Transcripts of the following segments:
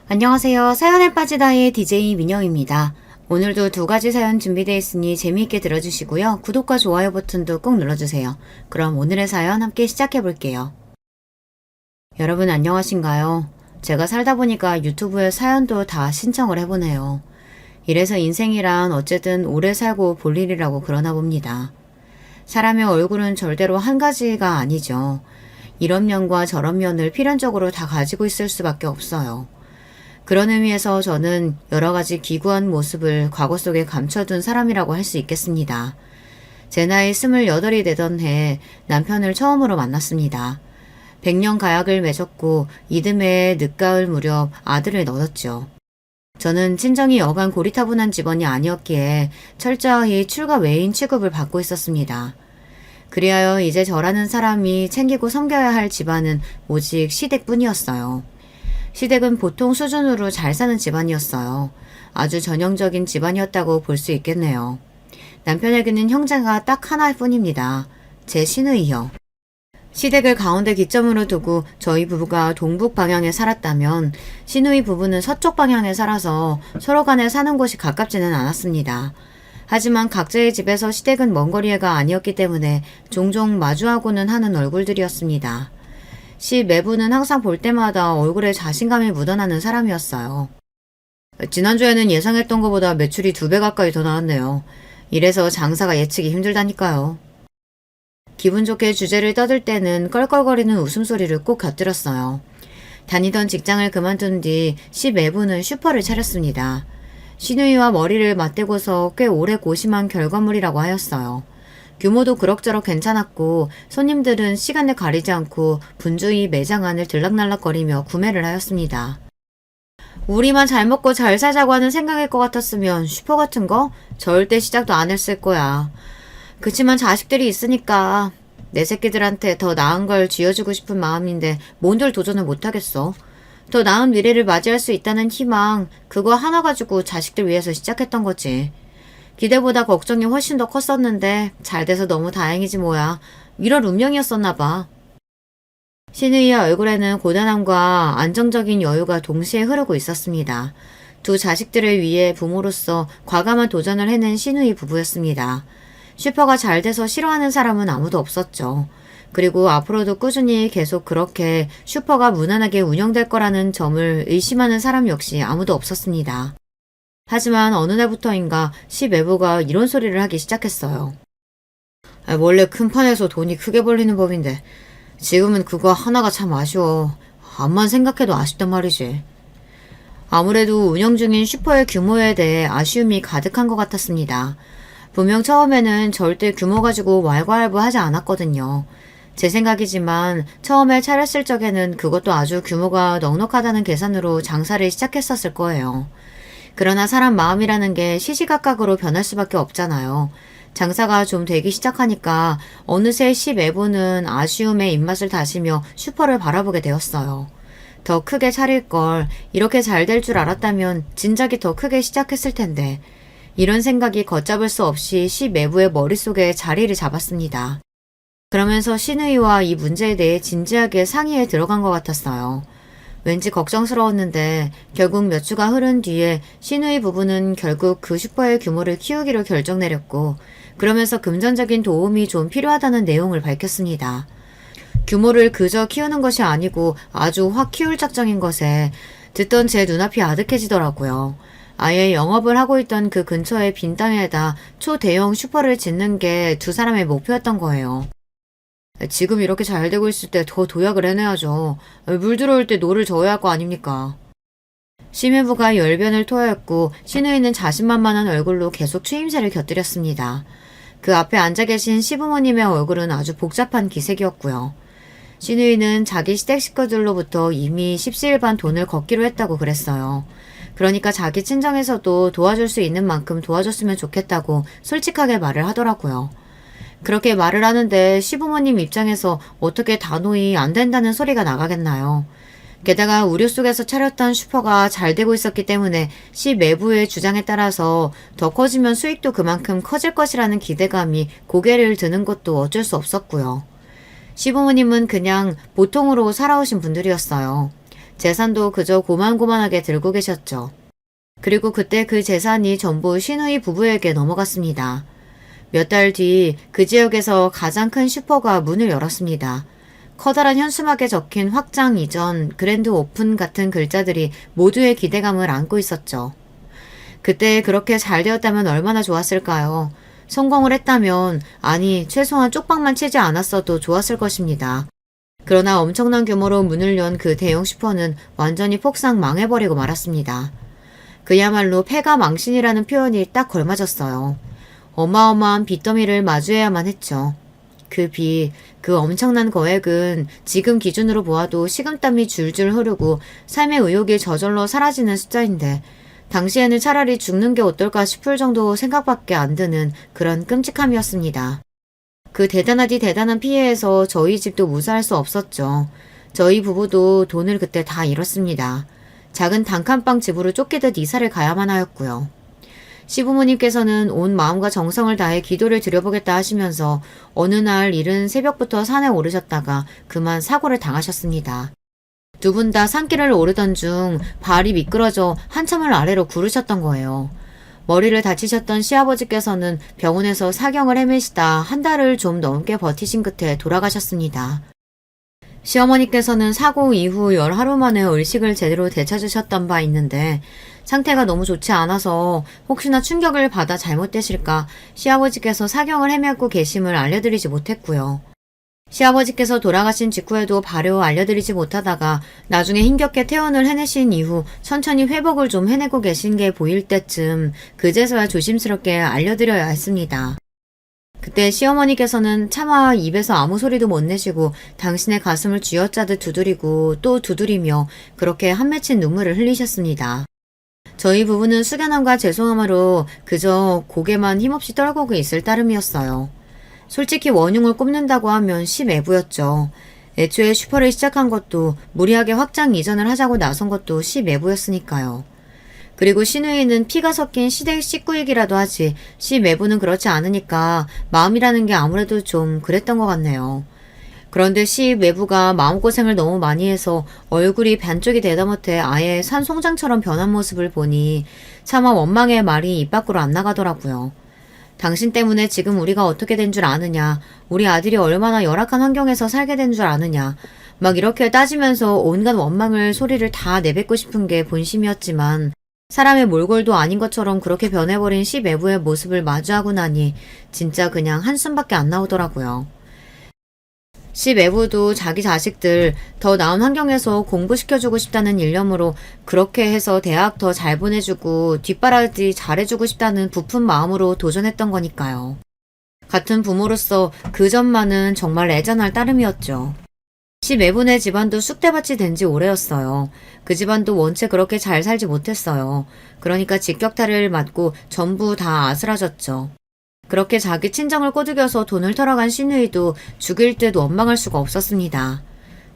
안녕하세요. 사연에 빠지다의 DJ 민영입니다. 오늘도 두 가지 사연 준비되어 있으니 재미있게 들어주시고요. 구독과 좋아요 버튼도 꼭 눌러주세요. 그럼 오늘의 사연 함께 시작해 볼게요. 여러분 안녕하신가요? 제가 살다 보니까 유튜브에 사연도 다 신청을 해보네요. 이래서 인생이란 어쨌든 오래 살고 볼 일이라고 그러나 봅니다. 사람의 얼굴은 절대로 한 가지가 아니죠. 이런 면과 저런 면을 필연적으로 다 가지고 있을 수밖에 없어요. 그런 의미에서 저는 여러 가지 기구한 모습을 과거 속에 감춰둔 사람이라고 할 수 있겠습니다. 제 나이 28이 되던 해 남편을 처음으로 만났습니다. 100년 가약을 맺었고 이듬해 늦가을 무렵 아들을 얻었죠. 저는 친정이 여간 고리타분한 집안이 아니었기에 철저히 출가 외인 취급을 받고 있었습니다. 그리하여 이제 저라는 사람이 챙기고 섬겨야 할 집안은 오직 시댁뿐이었어요. 시댁은 보통 수준으로 잘 사는 집안이었어요. 아주 전형적인 집안이었다고 볼 수 있겠네요. 남편에게는 형제가 딱 하나일 뿐입니다. 제 시누이요. 시댁을 가운데 기점으로 두고 저희 부부가 동북 방향에 살았다면 시누이 부부는 서쪽 방향에 살아서 서로 간에 사는 곳이 가깝지는 않았습니다. 하지만 각자의 집에서 시댁은 먼 거리가 아니었기 때문에 종종 마주하고는 하는 얼굴들이었습니다. 시 매부는 항상 볼 때마다 얼굴에 자신감이 묻어나는 사람이었어요. 지난주에는 예상했던 것보다 매출이 2배 가까이 더 나왔네요. 이래서 장사가 예측이 힘들다니까요. 기분 좋게 주제를 떠들 때는 껄껄거리는 웃음소리를 꼭 곁들였어요. 다니던 직장을 그만둔 뒤 시 매부는 슈퍼를 차렸습니다. 시누이와 머리를 맞대고서 꽤 오래 고심한 결과물이라고 하였어요. 규모도 그럭저럭 괜찮았고 손님들은 시간을 가리지 않고 분주히 매장 안을 들락날락거리며 구매를 하였습니다. 우리만 잘 먹고 잘 살자고 하는 생각일 것 같았으면 슈퍼 같은 거 절대 시작도 안 했을 거야. 그치만 자식들이 있으니까 내 새끼들한테 더 나은 걸 쥐어주고 싶은 마음인데 뭔들 도전을 못하겠어. 더 나은 미래를 맞이할 수 있다는 희망, 그거 하나 가지고 자식들 위해서 시작했던 거지. 기대보다 걱정이 훨씬 더 컸었는데 잘 돼서 너무 다행이지 뭐야. 이런 운명이었었나 봐. 시누이의 얼굴에는 고단함과 안정적인 여유가 동시에 흐르고 있었습니다. 두 자식들을 위해 부모로서 과감한 도전을 해낸 시누이 부부였습니다. 슈퍼가 잘 돼서 싫어하는 사람은 아무도 없었죠. 그리고 앞으로도 꾸준히 계속 그렇게 슈퍼가 무난하게 운영될 거라는 점을 의심하는 사람 역시 아무도 없었습니다. 하지만 어느 날부터인가 시 매부가 이런 소리를 하기 시작했어요. 원래 큰 판에서 돈이 크게 벌리는 법인데 지금은 그거 하나가 참 아쉬워. 암만 생각해도 아쉽단 말이지. 아무래도 운영 중인 슈퍼의 규모에 대해 아쉬움이 가득한 것 같았습니다. 분명 처음에는 절대 규모 가지고 왈가왈부하지 않았거든요. 제 생각이지만 처음에 차렸을 적에는 그것도 아주 규모가 넉넉하다는 계산으로 장사를 시작했었을 거예요. 그러나 사람 마음이라는 게 시시각각으로 변할 수밖에 없잖아요. 장사가 좀 되기 시작하니까 어느새 시 매부는 아쉬움의 입맛을 다시며 슈퍼를 바라보게 되었어요. 더 크게 차릴 걸, 이렇게 잘 될 줄 알았다면 진작에 더 크게 시작했을 텐데. 이런 생각이 걷잡을 수 없이 시 매부의 머릿속에 자리를 잡았습니다. 그러면서 시누이와 이 문제에 대해 진지하게 상의에 들어간 것 같았어요. 왠지 걱정스러웠는데 결국 몇 주가 흐른 뒤에 시누이 부부는 결국 그 슈퍼의 규모를 키우기로 결정 내렸고 그러면서 금전적인 도움이 좀 필요하다는 내용을 밝혔습니다. 규모를 그저 키우는 것이 아니고 아주 확 키울 작정인 것에 듣던 제 눈앞이 아득해지더라고요. 아예 영업을 하고 있던 그 근처의 빈 땅에다 초대형 슈퍼를 짓는 게 두 사람의 목표였던 거예요. 지금 이렇게 잘 되고 있을 때 더 도약을 해내야죠. 물 들어올 때 노를 저어야 할 거 아닙니까? 시매부가 열변을 토하였고 시누이는 자신만만한 얼굴로 계속 추임새를 곁들였습니다. 그 앞에 앉아 계신 시부모님의 얼굴은 아주 복잡한 기색이었고요. 시누이는 자기 시댁 식구들로부터 이미 십시일반 돈을 걷기로 했다고 그랬어요. 그러니까 자기 친정에서도 도와줄 수 있는 만큼 도와줬으면 좋겠다고 솔직하게 말을 하더라고요. 그렇게 말을 하는데 시부모님 입장에서 어떻게 단호히 안 된다는 소리가 나가겠나요? 게다가 우려 속에서 차렸던 슈퍼가 잘 되고 있었기 때문에 시 매부의 주장에 따라서 더 커지면 수익도 그만큼 커질 것이라는 기대감이 고개를 드는 것도 어쩔 수 없었고요. 시부모님은 그냥 보통으로 살아오신 분들이었어요. 재산도 그저 고만고만하게 들고 계셨죠. 그리고 그때 그 재산이 전부 신우이 부부에게 넘어갔습니다. 몇 달 뒤 그 지역에서 가장 큰 슈퍼가 문을 열었습니다. 커다란 현수막에 적힌 확장 이전, 그랜드 오픈 같은 글자들이 모두의 기대감을 안고 있었죠. 그때 그렇게 잘 되었다면 얼마나 좋았을까요? 성공을 했다면, 아니, 최소한 쪽방만 치지 않았어도 좋았을 것입니다. 그러나 엄청난 규모로 문을 연 그 대형 슈퍼는 완전히 폭삭 망해버리고 말았습니다. 그야말로 패가 망신이라는 표현이 딱 걸맞았어요. 어마어마한 빚더미를 마주해야만 했죠. 그 빚, 그 엄청난 거액은 지금 기준으로 보아도 식은땀이 줄줄 흐르고 삶의 의욕이 저절로 사라지는 숫자인데 당시에는 차라리 죽는 게 어떨까 싶을 정도 생각밖에 안 드는 그런 끔찍함이었습니다. 그 대단하디 대단한 피해에서 저희 집도 무사할 수 없었죠. 저희 부부도 돈을 그때 다 잃었습니다. 작은 단칸방 집으로 쫓기듯 이사를 가야만 하였고요. 시부모님께서는 온 마음과 정성을 다해 기도를 드려보겠다 하시면서 어느 날 이른 새벽부터 산에 오르셨다가 그만 사고를 당하셨습니다. 두 분 다 산길을 오르던 중 발이 미끄러져 한참을 아래로 구르셨던 거예요. 머리를 다치셨던 시아버지께서는 병원에서 사경을 헤매시다 한 달을 좀 넘게 버티신 끝에 돌아가셨습니다. 시어머니께서는 사고 이후 열 하루 만에 의식을 제대로 되찾으셨던 바 있는데 상태가 너무 좋지 않아서 혹시나 충격을 받아 잘못되실까 시아버지께서 사경을 헤매고 계심을 알려드리지 못했고요. 시아버지께서 돌아가신 직후에도 발효 알려드리지 못하다가 나중에 힘겹게 퇴원을 해내신 이후 천천히 회복을 좀 해내고 계신 게 보일 때쯤 그제서야 조심스럽게 알려드려야 했습니다. 그때 시어머니께서는 차마 입에서 아무 소리도 못 내시고 당신의 가슴을 쥐어짜듯 두드리고 또 두드리며 그렇게 한 맺힌 눈물을 흘리셨습니다. 저희 부부는 숙연함과 죄송함으로 그저 고개만 힘없이 떨구고 있을 따름이었어요. 솔직히 원흉을 꼽는다고 하면 시매부였죠. 애초에 슈퍼를 시작한 것도 무리하게 확장 이전을 하자고 나선 것도 시매부였으니까요. 그리고 신우이는 피가 섞인 시댁 식구이기라도 하지 시매부는 그렇지 않으니까 마음이라는 게 아무래도 좀 그랬던 것 같네요. 그런데 시매부가 마음고생을 너무 많이 해서 얼굴이 반쪽이 되다 못해 아예 산송장처럼 변한 모습을 보니 차마 원망의 말이 입 밖으로 안 나가더라고요. 당신 때문에 지금 우리가 어떻게 된 줄 아느냐, 우리 아들이 얼마나 열악한 환경에서 살게 된 줄 아느냐, 막 이렇게 따지면서 온갖 원망을 소리를 다 내뱉고 싶은 게 본심이었지만 사람의 몰골도 아닌 것처럼 그렇게 변해버린 시매부의 모습을 마주하고 나니 진짜 그냥 한숨밖에 안 나오더라고요. 시매부도 자기 자식들 더 나은 환경에서 공부시켜주고 싶다는 일념으로 그렇게 해서 대학 더 잘 보내주고 뒷바라지 잘해주고 싶다는 부푼 마음으로 도전했던 거니까요. 같은 부모로서 그 점만은 정말 애잔할 따름이었죠. 시매부네 집안도 쑥대밭이 된 지 오래였어요. 그 집안도 원체 그렇게 잘 살지 못했어요. 그러니까 직격탄을 맞고 전부 다 아스라졌죠. 그렇게 자기 친정을 꼬드겨서 돈을 털어간 시누이도 죽일 듯 원망할 수가 없었습니다.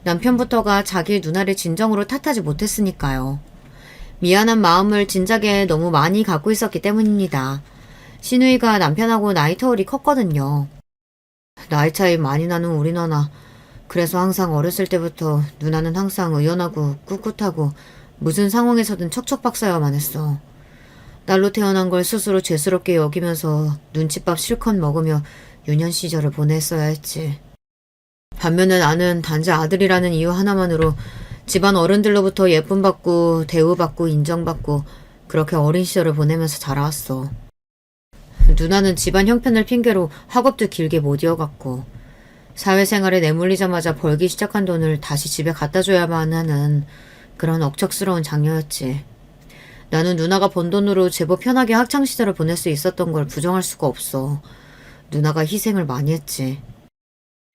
남편부터가 자기 누나를 진정으로 탓하지 못했으니까요. 미안한 마음을 진작에 너무 많이 갖고 있었기 때문입니다. 시누이가 남편하고 나이 터울이 컸거든요. 나이 차이 많이 나는 우리 누나. 그래서 항상 어렸을 때부터 누나는 항상 의연하고 꿋꿋하고 무슨 상황에서든 척척박사야만 했어. 날로 태어난 걸 스스로 죄스럽게 여기면서 눈칫밥 실컷 먹으며 유년 시절을 보냈어야 했지. 반면에 나는 단지 아들이라는 이유 하나만으로 집안 어른들로부터 예쁨받고 대우받고 인정받고 그렇게 어린 시절을 보내면서 자라왔어. 누나는 집안 형편을 핑계로 학업도 길게 못 이어갔고 사회생활에 내몰리자마자 벌기 시작한 돈을 다시 집에 갖다 줘야만 하는 그런 억척스러운 장녀였지. 나는 누나가 번 돈으로 제법 편하게 학창시절을 보낼 수 있었던 걸 부정할 수가 없어. 누나가 희생을 많이 했지.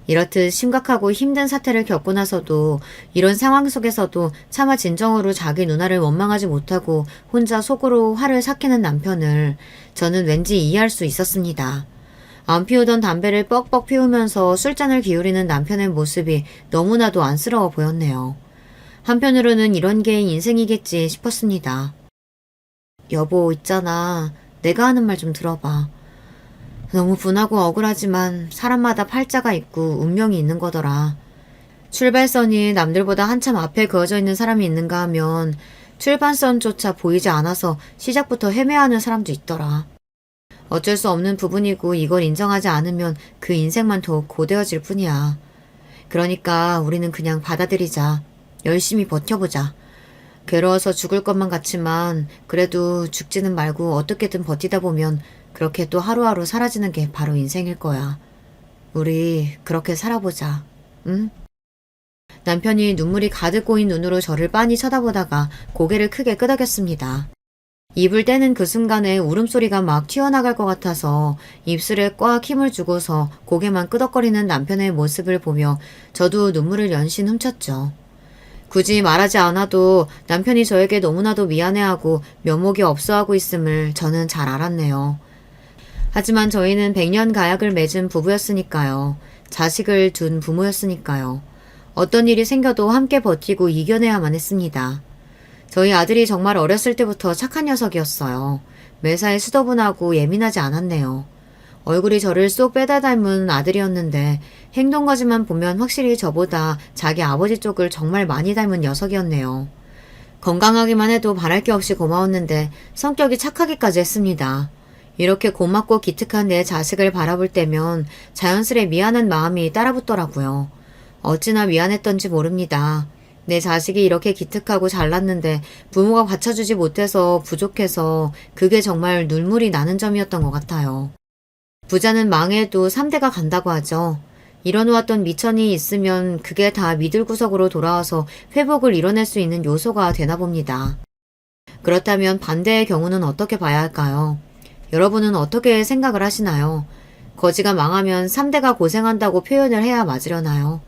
이렇듯 심각하고 힘든 사태를 겪고 나서도 이런 상황 속에서도 차마 진정으로 자기 누나를 원망하지 못하고 혼자 속으로 화를 삭히는 남편을 저는 왠지 이해할 수 있었습니다. 안 피우던 담배를 뻑뻑 피우면서 술잔을 기울이는 남편의 모습이 너무나도 안쓰러워 보였네요. 한편으로는 이런 게 인생이겠지 싶었습니다. 여보, 있잖아. 내가 하는 말 좀 들어봐. 너무 분하고 억울하지만 사람마다 팔자가 있고 운명이 있는 거더라. 출발선이 남들보다 한참 앞에 그어져 있는 사람이 있는가 하면 출발선조차 보이지 않아서 시작부터 헤매하는 사람도 있더라. 어쩔 수 없는 부분이고 이걸 인정하지 않으면 그 인생만 더욱 고되어질 뿐이야. 그러니까 우리는 그냥 받아들이자. 열심히 버텨보자. 괴로워서 죽을 것만 같지만 그래도 죽지는 말고 어떻게든 버티다 보면 그렇게 또 하루하루 사라지는 게 바로 인생일 거야. 우리 그렇게 살아보자. 응? 남편이 눈물이 가득 고인 눈으로 저를 빤히 쳐다보다가 고개를 크게 끄덕였습니다. 입을 떼는 그 순간에 울음소리가 막 튀어나갈 것 같아서 입술에 꽉 힘을 주고서 고개만 끄덕거리는 남편의 모습을 보며 저도 눈물을 연신 훔쳤죠. 굳이 말하지 않아도 남편이 저에게 너무나도 미안해하고 면목이 없어하고 있음을 저는 잘 알았네요. 하지만 저희는 100년 가약을 맺은 부부였으니까요. 자식을 둔 부모였으니까요. 어떤 일이 생겨도 함께 버티고 이겨내야만 했습니다. 저희 아들이 정말 어렸을 때부터 착한 녀석이었어요. 매사에 수더분하고 예민하지 않았네요. 얼굴이 저를 쏙 빼다 닮은 아들이었는데 행동까지만 보면 확실히 저보다 자기 아버지 쪽을 정말 많이 닮은 녀석이었네요. 건강하기만 해도 바랄 게 없이 고마웠는데 성격이 착하기까지 했습니다. 이렇게 고맙고 기특한 내 자식을 바라볼 때면 자연스레 미안한 마음이 따라붙더라고요. 어찌나 미안했던지 모릅니다. 내 자식이 이렇게 기특하고 잘났는데 부모가 받쳐주지 못해서 부족해서 그게 정말 눈물이 나는 점이었던 것 같아요. 부자는 망해도 3대가 간다고 하죠. 이뤄놓았던 미천이 있으면 그게 다 미들구석으로 돌아와서 회복을 이뤄낼 수 있는 요소가 되나 봅니다. 그렇다면 반대의 경우는 어떻게 봐야 할까요? 여러분은 어떻게 생각을 하시나요? 거지가 망하면 3대가 고생한다고 표현을 해야 맞으려나요?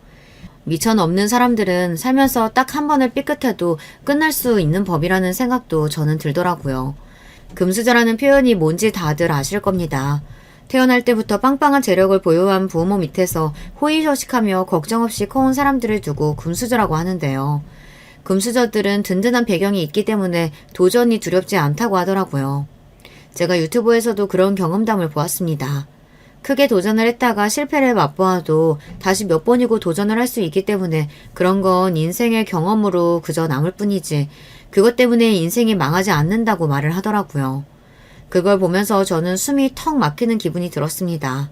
미천 없는 사람들은 살면서 딱 한 번을 삐끗해도 끝날 수 있는 법이라는 생각도 저는 들더라고요. 금수저라는 표현이 뭔지 다들 아실 겁니다. 태어날 때부터 빵빵한 재력을 보유한 부모 밑에서 호의호식하며 걱정 없이 커온 사람들을 두고 금수저라고 하는데요. 금수저들은 든든한 배경이 있기 때문에 도전이 두렵지 않다고 하더라고요. 제가 유튜브에서도 그런 경험담을 보았습니다. 크게 도전을 했다가 실패를 맛보아도 다시 몇 번이고 도전을 할 수 있기 때문에 그런 건 인생의 경험으로 그저 남을 뿐이지 그것 때문에 인생이 망하지 않는다고 말을 하더라고요. 그걸 보면서 저는 숨이 턱 막히는 기분이 들었습니다.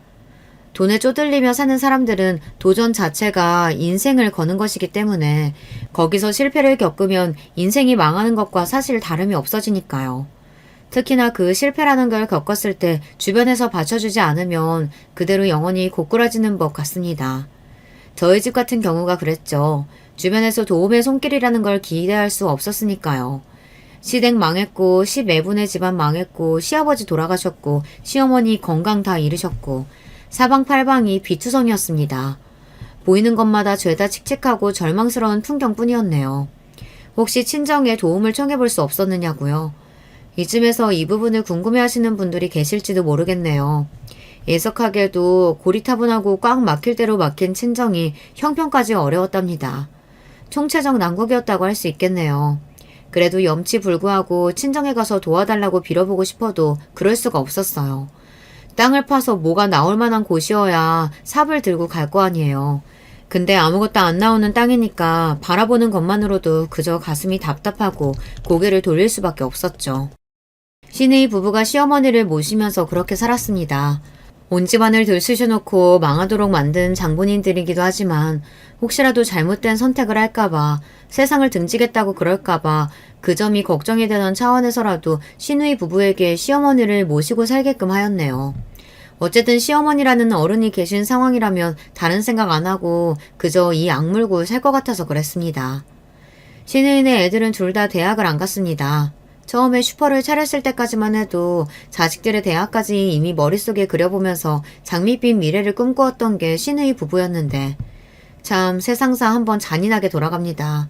돈에 쪼들리며 사는 사람들은 도전 자체가 인생을 거는 것이기 때문에 거기서 실패를 겪으면 인생이 망하는 것과 사실 다름이 없어지니까요. 특히나 그 실패라는 걸 겪었을 때 주변에서 받쳐주지 않으면 그대로 영원히 고꾸라지는 법 같습니다. 저희 집 같은 경우가 그랬죠. 주변에서 도움의 손길이라는 걸 기대할 수 없었으니까요. 시댁 망했고 시매분의 집안 망했고 시아버지 돌아가셨고 시어머니 건강 다 잃으셨고 사방팔방이 비투성이었습니다. 보이는 것마다 죄다 칙칙하고 절망스러운 풍경뿐이었네요. 혹시 친정에 도움을 청해볼 수 없었느냐고요? 이쯤에서 이 부분을 궁금해하시는 분들이 계실지도 모르겠네요. 예석하게도 고리타분하고 꽉 막힐 대로 막힌 친정이 형편까지 어려웠답니다. 총체적 난국이었다고 할 수 있겠네요. 그래도 염치불구하고 친정에 가서 도와달라고 빌어보고 싶어도 그럴 수가 없었어요. 땅을 파서 뭐가 나올 만한 곳이어야 삽을 들고 갈 거 아니에요. 근데 아무것도 안 나오는 땅이니까 바라보는 것만으로도 그저 가슴이 답답하고 고개를 돌릴 수밖에 없었죠. 시누이 부부가 시어머니를 모시면서 그렇게 살았습니다. 온 집안을 들쑤셔놓고 망하도록 만든 장본인들이기도 하지만 혹시라도 잘못된 선택을 할까봐 세상을 등지겠다고 그럴까봐 그 점이 걱정이 되던 차원에서라도 시누이 부부에게 시어머니를 모시고 살게끔 하였네요. 어쨌든 시어머니라는 어른이 계신 상황이라면 다른 생각 안 하고 그저 이 악물고 살 것 같아서 그랬습니다. 시누이네 애들은 둘 다 대학을 안 갔습니다. 처음에 슈퍼를 차렸을 때까지만 해도 자식들의 대학까지 이미 머릿속에 그려보면서 장밋빛 미래를 꿈꾸었던 게 시누이 부부였는데 참 세상사 한번 잔인하게 돌아갑니다.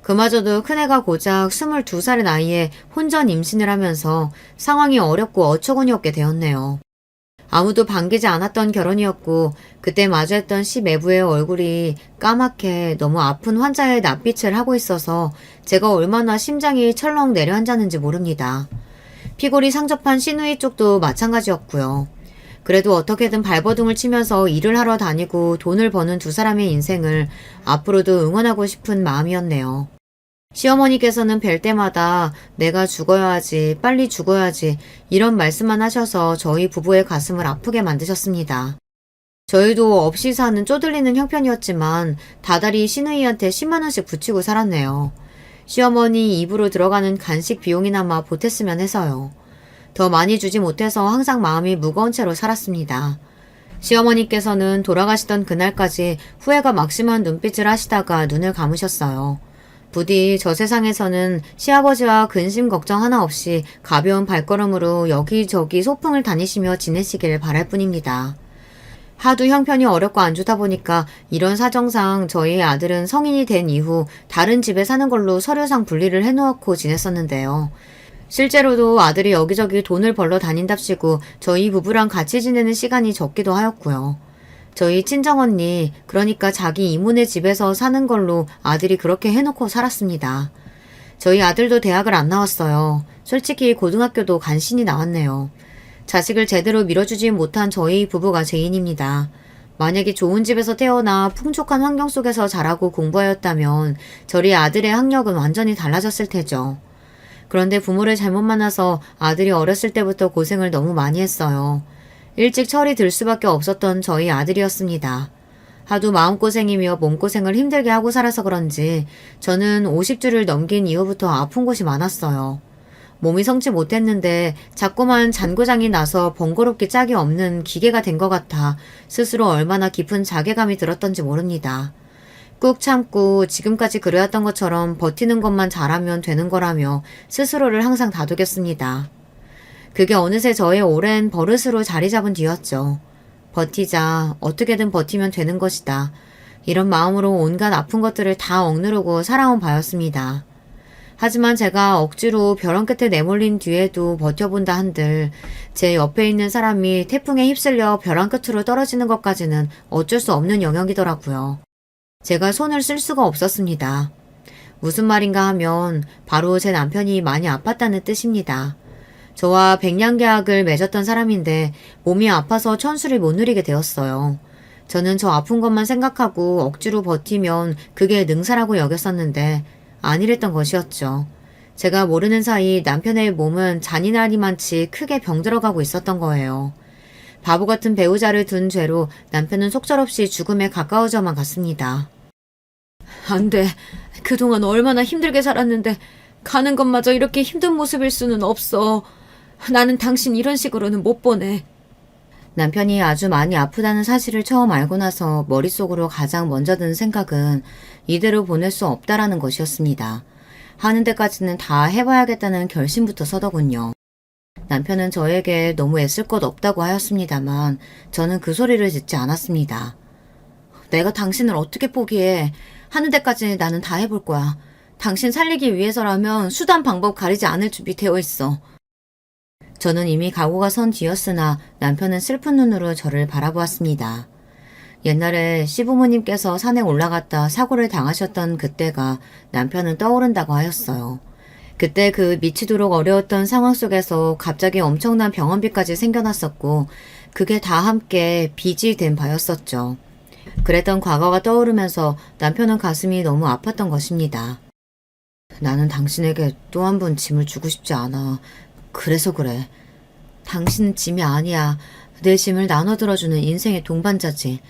그마저도 큰애가 고작 22살의 나이에 혼전 임신을 하면서 상황이 어렵고 어처구니 없게 되었네요. 아무도 반기지 않았던 결혼이었고 그때 마주했던 시매부의 얼굴이 까맣게 너무 아픈 환자의 낯빛을 하고 있어서 제가 얼마나 심장이 철렁 내려앉았는지 모릅니다. 피골이 상접한 시누이 쪽도 마찬가지였고요. 그래도 어떻게든 발버둥을 치면서 일을 하러 다니고 돈을 버는 두 사람의 인생을 앞으로도 응원하고 싶은 마음이었네요. 시어머니께서는 뵐 때마다 내가 죽어야지, 빨리 죽어야지 이런 말씀만 하셔서 저희 부부의 가슴을 아프게 만드셨습니다. 저희도 없이 사는 쪼들리는 형편이었지만 다달이 시누이한테 10만 원씩 붙이고 살았네요. 시어머니 입으로 들어가는 간식 비용이나마 보탰으면 해서요. 더 많이 주지 못해서 항상 마음이 무거운 채로 살았습니다. 시어머니께서는 돌아가시던 그날까지 후회가 막심한 눈빛을 하시다가 눈을 감으셨어요. 부디 저 세상에서는 시아버지와 근심 걱정 하나 없이 가벼운 발걸음으로 여기저기 소풍을 다니시며 지내시길 바랄 뿐입니다. 하도 형편이 어렵고 안 좋다 보니까 이런 사정상 저희 아들은 성인이 된 이후 다른 집에 사는 걸로 서류상 분리를 해놓고 지냈었는데요. 실제로도 아들이 여기저기 돈을 벌러 다닌답시고 저희 부부랑 같이 지내는 시간이 적기도 하였고요. 저희 친정언니, 그러니까 자기 이모네 집에서 사는 걸로 아들이 그렇게 해놓고 살았습니다. 저희 아들도 대학을 안 나왔어요. 솔직히 고등학교도 간신히 나왔네요. 자식을 제대로 밀어주지 못한 저희 부부가 죄인입니다. 만약에 좋은 집에서 태어나 풍족한 환경 속에서 자라고 공부하였다면 저희 아들의 학력은 완전히 달라졌을 테죠. 그런데 부모를 잘못 만나서 아들이 어렸을 때부터 고생을 너무 많이 했어요. 일찍 철이 들 수밖에 없었던 저희 아들이었습니다. 하도 마음고생이며 몸고생을 힘들게 하고 살아서 그런지 저는 50주를 넘긴 이후부터 아픈 곳이 많았어요. 몸이 성치 못했는데 자꾸만 잔고장이 나서 번거롭기 짝이 없는 기계가 된 것 같아 스스로 얼마나 깊은 자괴감이 들었던지 모릅니다. 꾹 참고 지금까지 그래왔던 것처럼 버티는 것만 잘하면 되는 거라며 스스로를 항상 다독였습니다. 그게 어느새 저의 오랜 버릇으로 자리 잡은 뒤였죠. 버티자, 어떻게든 버티면 되는 것이다. 이런 마음으로 온갖 아픈 것들을 다 억누르고 살아온 바였습니다. 하지만 제가 억지로 벼랑 끝에 내몰린 뒤에도 버텨본다 한들 제 옆에 있는 사람이 태풍에 휩쓸려 벼랑 끝으로 떨어지는 것까지는 어쩔 수 없는 영역이더라고요. 제가 손을 쓸 수가 없었습니다. 무슨 말인가 하면 바로 제 남편이 많이 아팠다는 뜻입니다. 저와 백년계약을 맺었던 사람인데 몸이 아파서 천수를 못 누리게 되었어요. 저는 저 아픈 것만 생각하고 억지로 버티면 그게 능사라고 여겼었는데 아니랬던 것이었죠. 제가 모르는 사이 남편의 몸은 잔인하리만치 크게 병들어가고 있었던 거예요. 바보 같은 배우자를 둔 죄로 남편은 속절없이 죽음에 가까워져만 갔습니다. 안 돼. 그동안 얼마나 힘들게 살았는데 가는 것마저 이렇게 힘든 모습일 수는 없어. 나는 당신 이런 식으로는 못 보내. 남편이 아주 많이 아프다는 사실을 처음 알고 나서 머릿속으로 가장 먼저 든 생각은 이대로 보낼 수 없다라는 것이었습니다. 하는 데까지는 다 해봐야겠다는 결심부터 서더군요. 남편은 저에게 너무 애쓸 것 없다고 하였습니다만 저는 그 소리를 듣지 않았습니다. 내가 당신을 어떻게 포기해. 하는 데까지 나는 다 해볼 거야. 당신 살리기 위해서라면 수단 방법 가리지 않을 준비 되어 있어. 저는 이미 각오가 선 뒤였으나 남편은 슬픈 눈으로 저를 바라보았습니다. 옛날에 시부모님께서 산에 올라갔다 사고를 당하셨던 그때가 남편은 떠오른다고 하였어요. 그때 그 미치도록 어려웠던 상황 속에서 갑자기 엄청난 병원비까지 생겨났었고 그게 다 함께 빚이 된 바였었죠. 그랬던 과거가 떠오르면서 남편은 가슴이 너무 아팠던 것입니다. 나는 당신에게 또 한 번 짐을 주고 싶지 않아. 그래서 그래. 당신은 짐이 아니야. 내 짐을 나눠 들어주는 인생의 동반자지.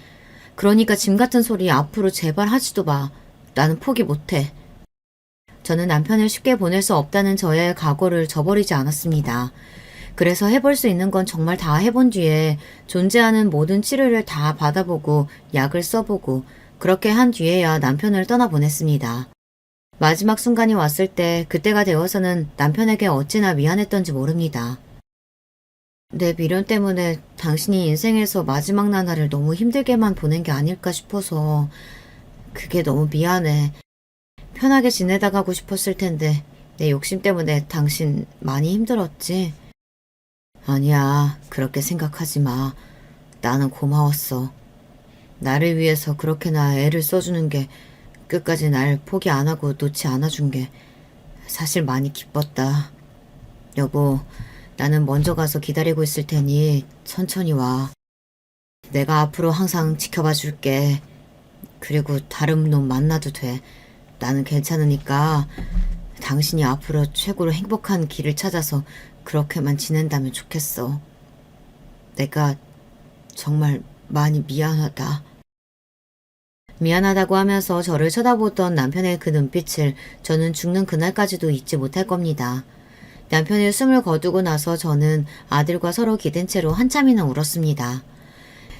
그러니까 짐 같은 소리 앞으로 제발 하지도 마. 나는 포기 못해. 저는 남편을 쉽게 보낼 수 없다는 저의 각오를 저버리지 않았습니다. 그래서 해볼 수 있는 건 정말 다 해본 뒤에 존재하는 모든 치료를 다 받아보고 약을 써보고 그렇게 한 뒤에야 남편을 떠나보냈습니다. 마지막 순간이 왔을 때 그때가 되어서는 남편에게 어찌나 미안했던지 모릅니다. 내 미련 때문에 당신이 인생에서 마지막 나날을 너무 힘들게만 보낸 게 아닐까 싶어서 그게 너무 미안해. 편하게 지내다 가고 싶었을 텐데 내 욕심 때문에 당신 많이 힘들었지? 아니야, 그렇게 생각하지 마. 나는 고마웠어. 나를 위해서 그렇게나 애를 써주는 게 끝까지 날 포기 안 하고 놓지 않아준 게 사실 많이 기뻤다. 여보, 나는 먼저 가서 기다리고 있을 테니 천천히 와. 내가 앞으로 항상 지켜봐 줄게. 그리고 다른 놈 만나도 돼. 나는 괜찮으니까 당신이 앞으로 최고로 행복한 길을 찾아서 그렇게만 지낸다면 좋겠어. 내가 정말 많이 미안하다. 미안하다고 하면서 저를 쳐다보던 남편의 그 눈빛을 저는 죽는 그날까지도 잊지 못할 겁니다. 남편이 숨을 거두고 나서 저는 아들과 서로 기댄 채로 한참이나 울었습니다.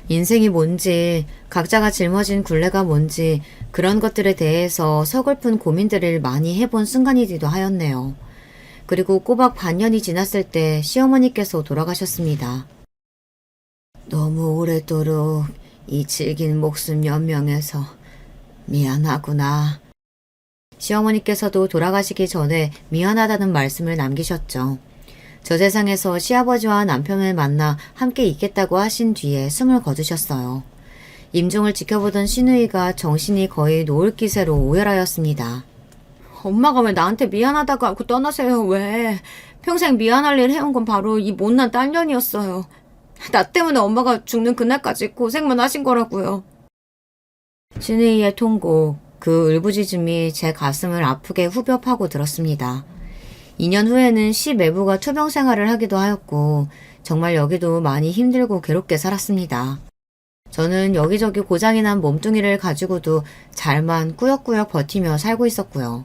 인생이 뭔지, 각자가 짊어진 굴레가 뭔지 그런 것들에 대해서 서글픈 고민들을 많이 해본 순간이기도 하였네요. 그리고 꼬박 반년이 지났을 때 시어머니께서 돌아가셨습니다. 너무 오래도록 이 질긴 목숨 연명해서 미안하구나. 시어머니께서도 돌아가시기 전에 미안하다는 말씀을 남기셨죠. 저 세상에서 시아버지와 남편을 만나 함께 있겠다고 하신 뒤에 숨을 거두셨어요. 임종을 지켜보던 시누이가 정신이 거의 놓을 기세로 오열하였습니다. 엄마가 왜 나한테 미안하다고 하고 떠나세요, 왜? 평생 미안할 일 해온 건 바로 이 못난 딸년이었어요. 나 때문에 엄마가 죽는 그날까지 고생만 하신 거라고요. 시누이의 통곡, 그 울부짖음이 제 가슴을 아프게 후벼 파고 들었습니다. 2년 후에는 시 매부가 투병 생활을 하기도 하였고 정말 여기도 많이 힘들고 괴롭게 살았습니다. 저는 여기저기 고장이 난 몸뚱이를 가지고도 잘만 꾸역꾸역 버티며 살고 있었고요.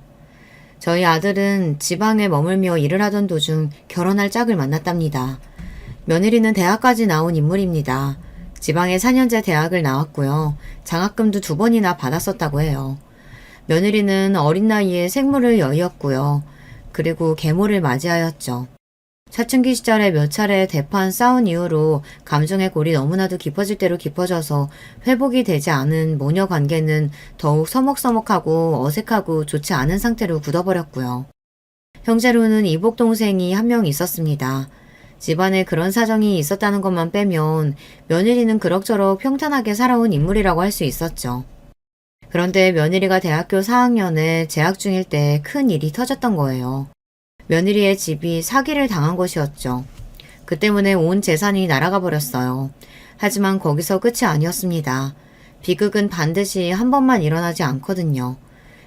저희 아들은 지방에 머물며 일을 하던 도중 결혼할 짝을 만났답니다. 며느리는 대학까지 나온 인물입니다. 지방에 4년제 대학을 나왔고요. 장학금도 2번이나 받았었다고 해요. 며느리는 어린 나이에 생물을 여의었고요. 그리고 계모를 맞이하였죠. 사춘기 시절에 몇 차례 대판 싸운 이후로 감정의 골이 너무나도 깊어질 대로 깊어져서 회복이 되지 않은 모녀 관계는 더욱 서먹서먹하고 어색하고 좋지 않은 상태로 굳어버렸고요. 형제로는 이복 동생이 한 명 있었습니다. 집안에 그런 사정이 있었다는 것만 빼면 며느리는 그럭저럭 평탄하게 살아온 인물이라고 할 수 있었죠. 그런데 며느리가 대학교 4학년에 재학 중일 때 큰 일이 터졌던 거예요. 며느리의 집이 사기를 당한 것이었죠. 그 때문에 온 재산이 날아가 버렸어요. 하지만 거기서 끝이 아니었습니다. 비극은 반드시 한 번만 일어나지 않거든요.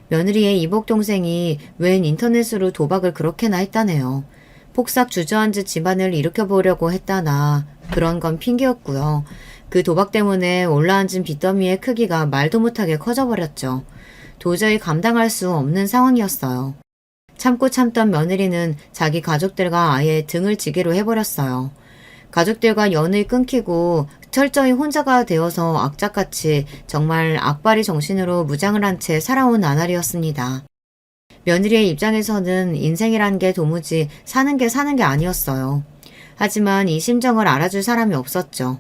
며느리의 이복 동생이 웬 인터넷으로 도박을 그렇게나 했다네요. 폭삭 주저앉은 집안을 일으켜보려고 했다나 그런 건 핑계였고요. 그 도박 때문에 올라앉은 빚더미의 크기가 말도 못하게 커져버렸죠. 도저히 감당할 수 없는 상황이었어요. 참고 참던 며느리는 자기 가족들과 아예 등을 지기로 해버렸어요. 가족들과 연을 끊기고 철저히 혼자가 되어서 악착같이 정말 악바리 정신으로 무장을 한 채 살아온 나날이었습니다. 며느리의 입장에서는 인생이란 게 도무지 사는 게 아니었어요. 하지만 이 심정을 알아줄 사람이 없었죠.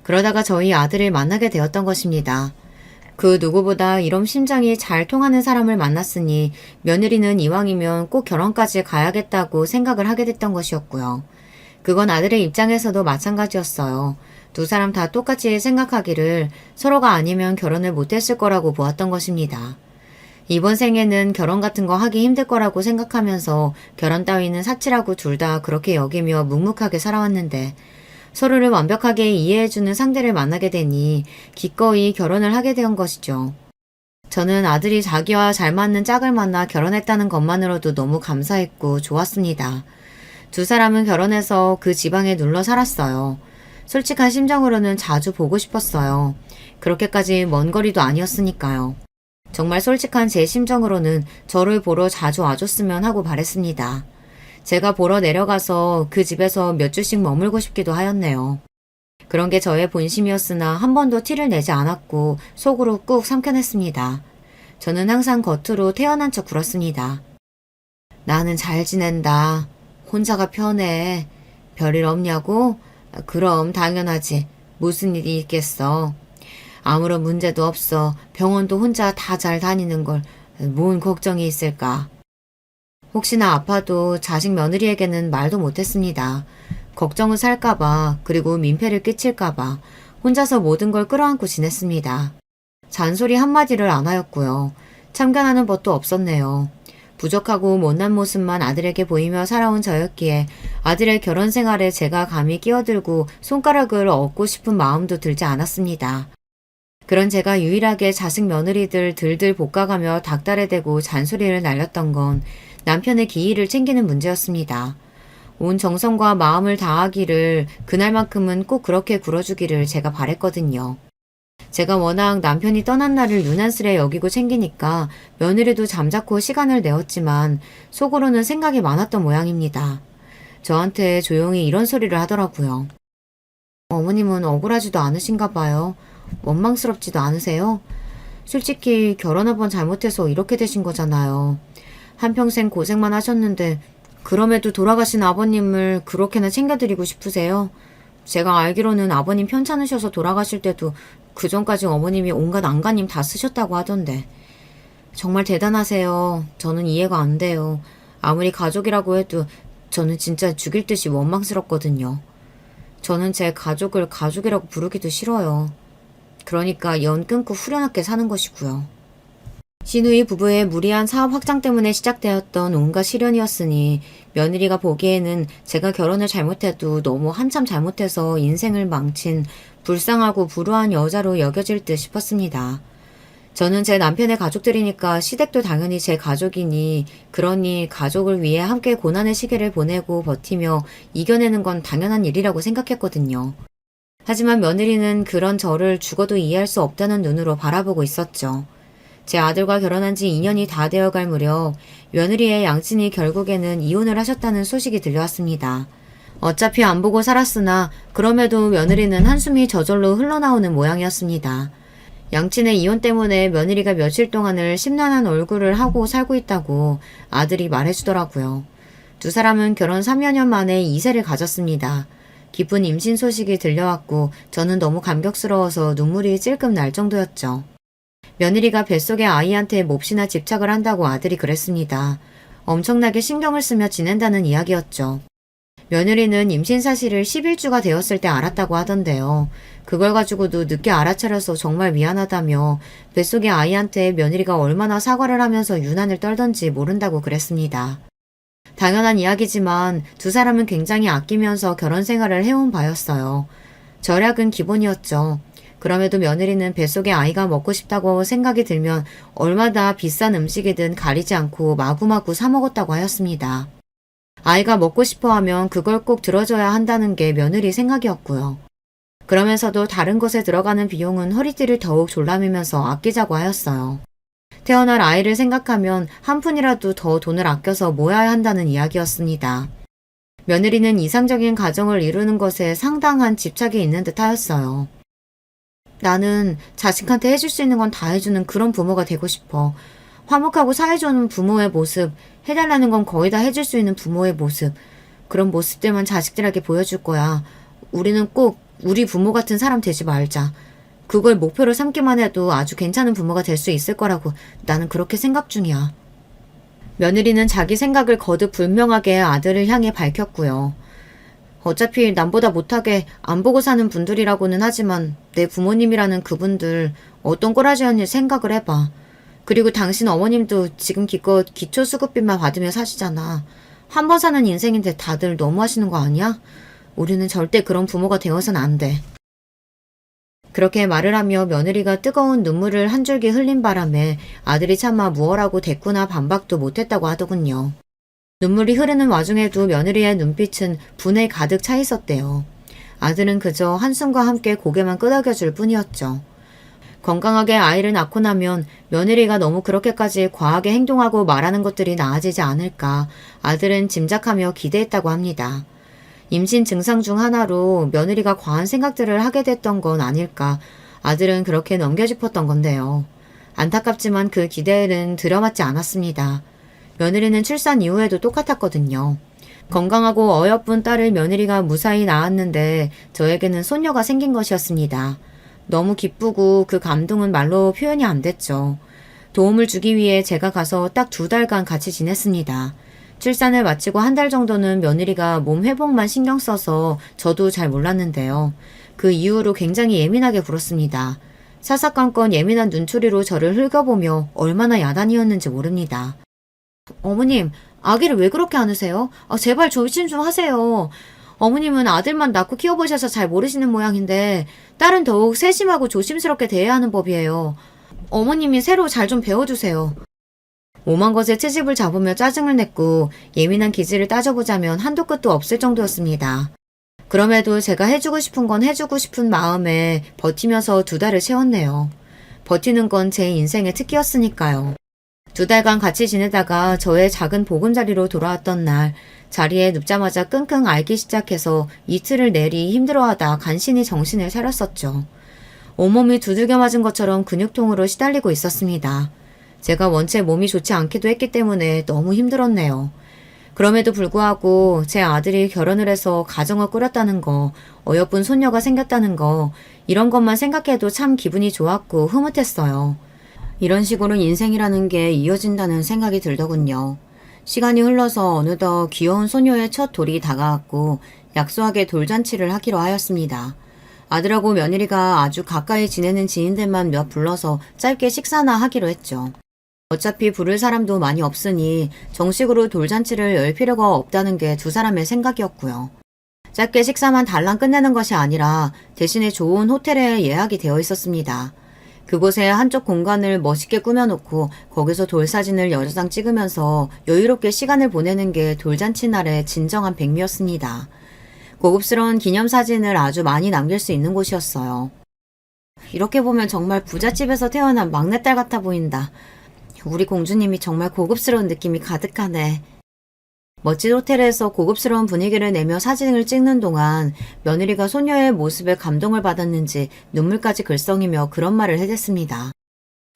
그러다가 저희 아들을 만나게 되었던 것입니다. 그 누구보다 이런 심정이 잘 통하는 사람을 만났으니 며느리는 이왕이면 꼭 결혼까지 가야겠다고 생각을 하게 됐던 것이었고요. 그건 아들의 입장에서도 마찬가지였어요. 두 사람 다 똑같이 생각하기를 서로가 아니면 결혼을 못했을 거라고 보았던 것입니다. 이번 생에는 결혼 같은 거 하기 힘들 거라고 생각하면서 결혼 따위는 사치라고 둘 다 그렇게 여기며 묵묵하게 살아왔는데 서로를 완벽하게 이해해주는 상대를 만나게 되니 기꺼이 결혼을 하게 된 것이죠. 저는 아들이 자기와 잘 맞는 짝을 만나 결혼했다는 것만으로도 너무 감사했고 좋았습니다. 두 사람은 결혼해서 그 지방에 눌러 살았어요. 솔직한 심정으로는 자주 보고 싶었어요. 그렇게까지 먼 거리도 아니었으니까요. 정말 솔직한 제 심정으로는 저를 보러 자주 와줬으면 하고 바랬습니다. 제가 보러 내려가서 그 집에서 몇 주씩 머물고 싶기도 하였네요. 그런 게 저의 본심이었으나 한 번도 티를 내지 않았고 속으로 꾹 삼켜냈습니다. 저는 항상 겉으로 태어난 척 굴었습니다. 나는 잘 지낸다. 혼자가 편해. 별일 없냐고? 그럼 당연하지. 무슨 일이 있겠어. 아무런 문제도 없어. 병원도 혼자 다 잘 다니는 걸 뭔 걱정이 있을까. 혹시나 아파도 자식 며느리에게는 말도 못했습니다. 걱정을 살까봐 그리고 민폐를 끼칠까봐 혼자서 모든 걸 끌어안고 지냈습니다. 잔소리 한마디를 안 하였고요. 참견하는 법도 없었네요. 부족하고 못난 모습만 아들에게 보이며 살아온 저였기에 아들의 결혼 생활에 제가 감히 끼어들고 손가락을 얹고 싶은 마음도 들지 않았습니다. 그런 제가 유일하게 자식 며느리들 들들 볶아가며 닭달에 대고 잔소리를 날렸던 건 남편의 기일을 챙기는 문제였습니다. 온 정성과 마음을 다하기를 그날만큼은 꼭 그렇게 굴어주기를 제가 바랬거든요. 제가 워낙 남편이 떠난 날을 유난스레 여기고 챙기니까 며느리도 잠자코 시간을 내었지만 속으로는 생각이 많았던 모양입니다. 저한테 조용히 이런 소리를 하더라고요. 어머님은 억울하지도 않으신가 봐요. 원망스럽지도 않으세요? 솔직히 결혼 한 번 잘못해서 이렇게 되신 거잖아요. 한평생 고생만 하셨는데 그럼에도 돌아가신 아버님을 그렇게나 챙겨드리고 싶으세요? 제가 알기로는 아버님 편찮으셔서 돌아가실 때도 그전까지 어머님이 온갖 안간힘 다 쓰셨다고 하던데. 정말 대단하세요. 저는 이해가 안 돼요. 아무리 가족이라고 해도 저는 진짜 죽일 듯이 원망스럽거든요. 저는 제 가족을 가족이라고 부르기도 싫어요. 그러니까 연 끊고 후련하게 사는 것이고요. 시누이 부부의 무리한 사업 확장 때문에 시작되었던 온갖 시련이었으니 며느리가 보기에는 제가 결혼을 잘못해도 너무 한참 잘못해서 인생을 망친 불쌍하고 불우한 여자로 여겨질 듯 싶었습니다. 저는 제 남편의 가족들이니까 시댁도 당연히 제 가족이니 그러니 가족을 위해 함께 고난의 시기를 보내고 버티며 이겨내는 건 당연한 일이라고 생각했거든요. 하지만 며느리는 그런 저를 죽어도 이해할 수 없다는 눈으로 바라보고 있었죠. 제 아들과 결혼한 지 2년이 다 되어갈 무렵 며느리의 양친이 결국에는 이혼을 하셨다는 소식이 들려왔습니다. 어차피 안 보고 살았으나 그럼에도 며느리는 한숨이 저절로 흘러나오는 모양이었습니다. 양친의 이혼 때문에 며느리가 며칠 동안을 심란한 얼굴을 하고 살고 있다고 아들이 말해주더라고요. 두 사람은 결혼 3여 년 만에 2세를 가졌습니다. 기쁜 임신 소식이 들려왔고 저는 너무 감격스러워서 눈물이 찔끔 날 정도였죠. 며느리가 뱃속의 아이한테 몹시나 집착을 한다고 아들이 그랬습니다. 엄청나게 신경을 쓰며 지낸다는 이야기였죠. 며느리는 임신 사실을 11주가 되었을 때 알았다고 하던데요. 그걸 가지고도 늦게 알아차려서 정말 미안하다며 뱃속의 아이한테 며느리가 얼마나 사과를 하면서 유난을 떨던지 모른다고 그랬습니다. 당연한 이야기지만 두 사람은 굉장히 아끼면서 결혼 생활을 해온 바였어요. 절약은 기본이었죠. 그럼에도 며느리는 뱃속에 아이가 먹고 싶다고 생각이 들면 얼마나 비싼 음식이든 가리지 않고 마구마구 사 먹었다고 하였습니다. 아이가 먹고 싶어 하면 그걸 꼭 들어줘야 한다는 게 며느리 생각이었고요. 그러면서도 다른 곳에 들어가는 비용은 허리띠를 더욱 졸라매면서 아끼자고 하였어요. 태어날 아이를 생각하면 한 푼이라도 더 돈을 아껴서 모아야 한다는 이야기였습니다. 며느리는 이상적인 가정을 이루는 것에 상당한 집착이 있는 듯 하였어요. 나는 자식한테 해줄 수 있는 건 다 해주는 그런 부모가 되고 싶어. 화목하고 사회좋은 부모의 모습, 해달라는 건 거의 다 해줄 수 있는 부모의 모습. 그런 모습들만 자식들에게 보여줄 거야. 우리는 꼭 우리 부모 같은 사람 되지 말자. 그걸 목표로 삼기만 해도 아주 괜찮은 부모가 될 수 있을 거라고 나는 그렇게 생각 중이야. 며느리는 자기 생각을 거듭 분명하게 아들을 향해 밝혔고요. 어차피 남보다 못하게 안 보고 사는 분들이라고는 하지만 내 부모님이라는 그분들 어떤 꼬라지였는지 생각을 해봐. 그리고 당신 어머님도 지금 기껏 기초수급비만 받으며 사시잖아. 한 번 사는 인생인데 다들 너무하시는 거 아니야? 우리는 절대 그런 부모가 되어선 안 돼. 그렇게 말을 하며 며느리가 뜨거운 눈물을 한 줄기 흘린 바람에 아들이 차마 무얼하고 대꾸나 반박도 못했다고 하더군요. 눈물이 흐르는 와중에도 며느리의 눈빛은 분에 가득 차 있었대요. 아들은 그저 한숨과 함께 고개만 끄덕여줄 뿐이었죠. 건강하게 아이를 낳고 나면 며느리가 너무 그렇게까지 과하게 행동하고 말하는 것들이 나아지지 않을까 아들은 짐작하며 기대했다고 합니다. 임신 증상 중 하나로 며느리가 과한 생각들을 하게 됐던 건 아닐까 아들은 그렇게 넘겨짚었던 건데요. 안타깝지만 그 기대에는 들어맞지 않았습니다. 며느리는 출산 이후에도 똑같았거든요. 건강하고 어여쁜 딸을 며느리가 무사히 낳았는데 저에게는 손녀가 생긴 것이었습니다. 너무 기쁘고 그 감동은 말로 표현이 안 됐죠. 도움을 주기 위해 제가 가서 딱 2달간 같이 지냈습니다. 출산을 마치고 1달 정도는 며느리가 몸 회복만 신경 써서 저도 잘 몰랐는데요. 그 이후로 굉장히 예민하게 굴었습니다. 사사건건 예민한 눈초리로 저를 훑어보며 얼마나 야단이었는지 모릅니다. 어머님, 아기를 왜 그렇게 안으세요? 제발 조심 좀 하세요. 어머님은 아들만 낳고 키워보셔서 잘 모르시는 모양인데 딸은 더욱 세심하고 조심스럽게 대해야 하는 법이에요. 어머님이 새로 잘 좀 배워주세요. 오만 것에 채집을 잡으며 짜증을 냈고 예민한 기질을 따져보자면 한도 끝도 없을 정도였습니다. 그럼에도 제가 해주고 싶은 건 해주고 싶은 마음에 버티면서 2달을 채웠네요. 버티는 건 제 인생의 특기였으니까요. 2달간 같이 지내다가 저의 작은 보금자리로 돌아왔던 날 자리에 눕자마자 끙끙 앓기 시작해서 이틀을 내리 힘들어하다 간신히 정신을 차렸었죠. 온몸이 두들겨 맞은 것처럼 근육통으로 시달리고 있었습니다. 제가 원체 몸이 좋지 않기도 했기 때문에 너무 힘들었네요. 그럼에도 불구하고 제 아들이 결혼을 해서 가정을 꾸렸다는 거, 어여쁜 손녀가 생겼다는 거, 이런 것만 생각해도 참 기분이 좋았고 흐뭇했어요. 이런 식으로 인생이라는 게 이어진다는 생각이 들더군요. 시간이 흘러서 어느덧 귀여운 소녀의 첫 돌이 다가왔고 약소하게 돌잔치를 하기로 하였습니다. 아들하고 며느리가 아주 가까이 지내는 지인들만 몇 불러서 짧게 식사나 하기로 했죠. 어차피 부를 사람도 많이 없으니 정식으로 돌잔치를 열 필요가 없다는 게 2사람의 생각이었고요. 짧게 식사만 달랑 끝내는 것이 아니라 대신에 좋은 호텔에 예약이 되어 있었습니다. 그곳에 한쪽 공간을 멋있게 꾸며놓고 거기서 돌사진을 여러 장 찍으면서 여유롭게 시간을 보내는 게 돌잔치 날의 진정한 백미였습니다. 고급스러운 기념사진을 아주 많이 남길 수 있는 곳이었어요. 이렇게 보면 정말 부잣집에서 태어난 막내딸 같아 보인다. 우리 공주님이 정말 고급스러운 느낌이 가득하네. 멋진 호텔에서 고급스러운 분위기를 내며 사진을 찍는 동안 며느리가 소녀의 모습에 감동을 받았는지 눈물까지 글썽이며 그런 말을 해댔습니다.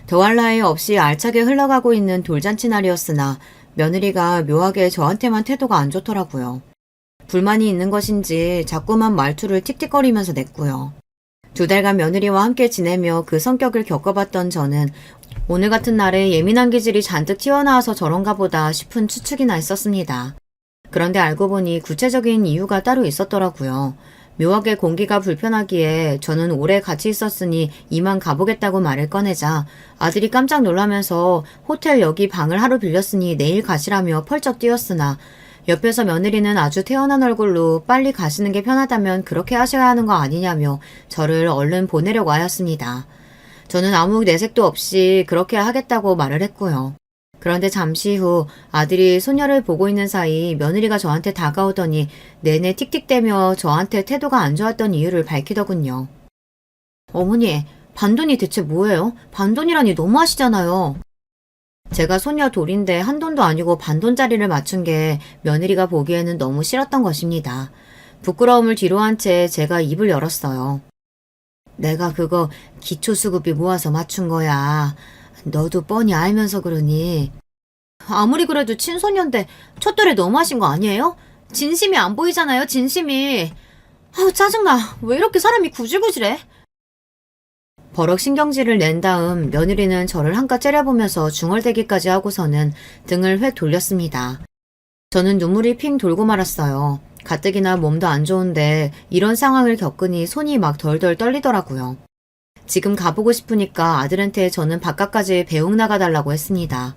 더할 나위 없이 알차게 흘러가고 있는 돌잔치 날이었으나 며느리가 묘하게 저한테만 태도가 안 좋더라고요. 불만이 있는 것인지 자꾸만 말투를 틱틱거리면서 냈고요. 2달간 며느리와 함께 지내며 그 성격을 겪어봤던 저는 오늘 같은 날에 예민한 기질이 잔뜩 튀어나와서 저런가 보다 싶은 추측이나 있었습니다. 그런데 알고 보니 구체적인 이유가 따로 있었더라고요. 묘하게 공기가 불편하기에 저는 오래 같이 있었으니 이만 가보겠다고 말을 꺼내자 아들이 깜짝 놀라면서 호텔 여기 방을 하루 빌렸으니 내일 가시라며 펄쩍 뛰었으나 옆에서 며느리는 아주 태연한 얼굴로 빨리 가시는 게 편하다면 그렇게 하셔야 하는 거 아니냐며 저를 얼른 보내려고 하였습니다. 저는 아무 내색도 없이 그렇게 하겠다고 말을 했고요. 그런데 잠시 후 아들이 소녀를 보고 있는 사이 며느리가 저한테 다가오더니 내내 틱틱대며 저한테 태도가 안 좋았던 이유를 밝히더군요. 어머니, 반돈이 대체 뭐예요? 반돈이라니 너무하시잖아요. 제가 소녀 돌인데 한돈도 아니고 반돈짜리를 맞춘 게 며느리가 보기에는 너무 싫었던 것입니다. 부끄러움을 뒤로한 채 제가 입을 열었어요. 내가 그거 기초수급비 모아서 맞춘 거야. 너도 뻔히 알면서 그러니. 아무리 그래도 친소년데 첫돌에 너무하신 거 아니에요? 진심이 안 보이잖아요, 진심이. 아우 짜증나. 왜 이렇게 사람이 구질구질해? 버럭 신경질을 낸 다음 며느리는 저를 한껏 째려보면서 중얼대기까지 하고서는 등을 획 돌렸습니다. 저는 눈물이 핑 돌고 말았어요. 가뜩이나 몸도 안 좋은데 이런 상황을 겪으니 손이 막 덜덜 떨리더라고요. 지금 가보고 싶으니까 아들한테 저는 바깥까지 배웅 나가달라고 했습니다.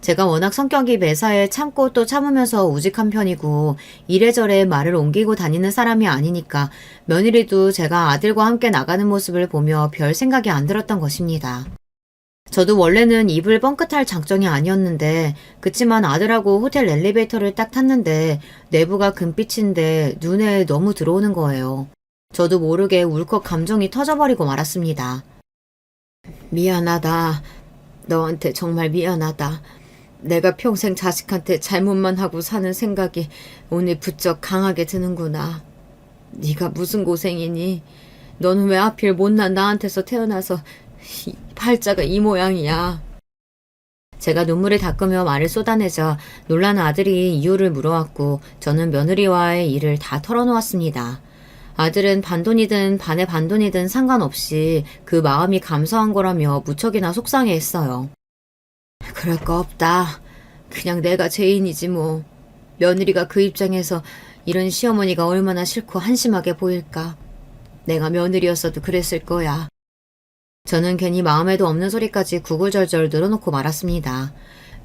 제가 워낙 성격이 매사에 참고 또 참으면서 우직한 편이고 이래저래 말을 옮기고 다니는 사람이 아니니까 며느리도 제가 아들과 함께 나가는 모습을 보며 별 생각이 안 들었던 것입니다. 저도 원래는 입을 뻥끗할 작정이 아니었는데 그치만 아들하고 호텔 엘리베이터를 딱 탔는데 내부가 금빛인데 눈에 너무 들어오는 거예요. 저도 모르게 울컥 감정이 터져버리고 말았습니다. 미안하다. 너한테 정말 미안하다. 내가 평생 자식한테 잘못만 하고 사는 생각이 오늘 부쩍 강하게 드는구나. 네가 무슨 고생이니? 너는 왜 하필 못난 나한테서 태어나서 팔자가 이 모양이야. 제가 눈물을 닦으며 말을 쏟아내자 놀란 아들이 이유를 물어왔고 저는 며느리와의 일을 다 털어놓았습니다. 아들은 반돈이든 반의 반돈이든 상관없이 그 마음이 감사한 거라며 무척이나 속상해했어요. 그럴 거 없다. 그냥 내가 죄인이지 뭐. 며느리가 그 입장에서 이런 시어머니가 얼마나 싫고 한심하게 보일까. 내가 며느리였어도 그랬을 거야. 저는 괜히 마음에도 없는 소리까지 구구절절 늘어놓고 말았습니다.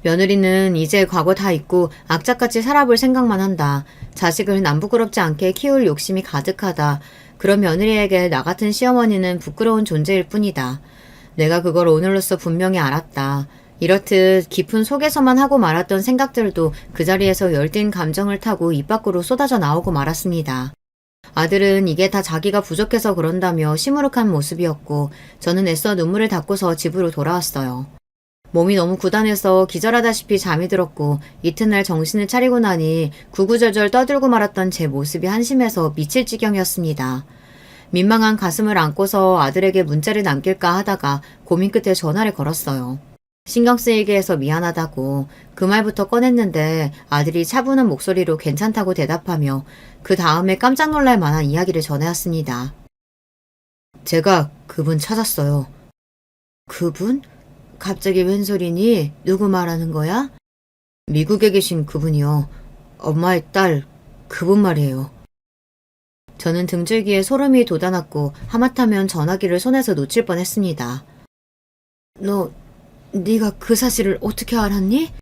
며느리는 이제 과거 다 잊고 악착같이 살아볼 생각만 한다. 자식을 남부끄럽지 않게 키울 욕심이 가득하다. 그런 며느리에게 나 같은 시어머니는 부끄러운 존재일 뿐이다. 내가 그걸 오늘로써 분명히 알았다. 이렇듯 깊은 속에서만 하고 말았던 생각들도 그 자리에서 열띤 감정을 타고 입 밖으로 쏟아져 나오고 말았습니다. 아들은 이게 다 자기가 부족해서 그런다며 시무룩한 모습이었고 저는 애써 눈물을 닦고서 집으로 돌아왔어요. 몸이 너무 고단해서 기절하다시피 잠이 들었고 이튿날 정신을 차리고 나니 구구절절 떠들고 말았던 제 모습이 한심해서 미칠 지경이었습니다. 민망한 가슴을 안고서 아들에게 문자를 남길까 하다가 고민 끝에 전화를 걸었어요. 신경 쓰이게 해서 미안하다고 그 말부터 꺼냈는데 아들이 차분한 목소리로 괜찮다고 대답하며 그 다음에 깜짝 놀랄 만한 이야기를 전해왔습니다. 제가 그분 찾았어요. 그분? 갑자기 웬 소리니? 누구 말하는 거야? 미국에 계신 그분이요. 엄마의 딸, 그분 말이에요. 저는 등줄기에 소름이 돋아났고 하마터면 전화기를 손에서 놓칠 뻔했습니다. 네가 그 사실을 어떻게 알았니?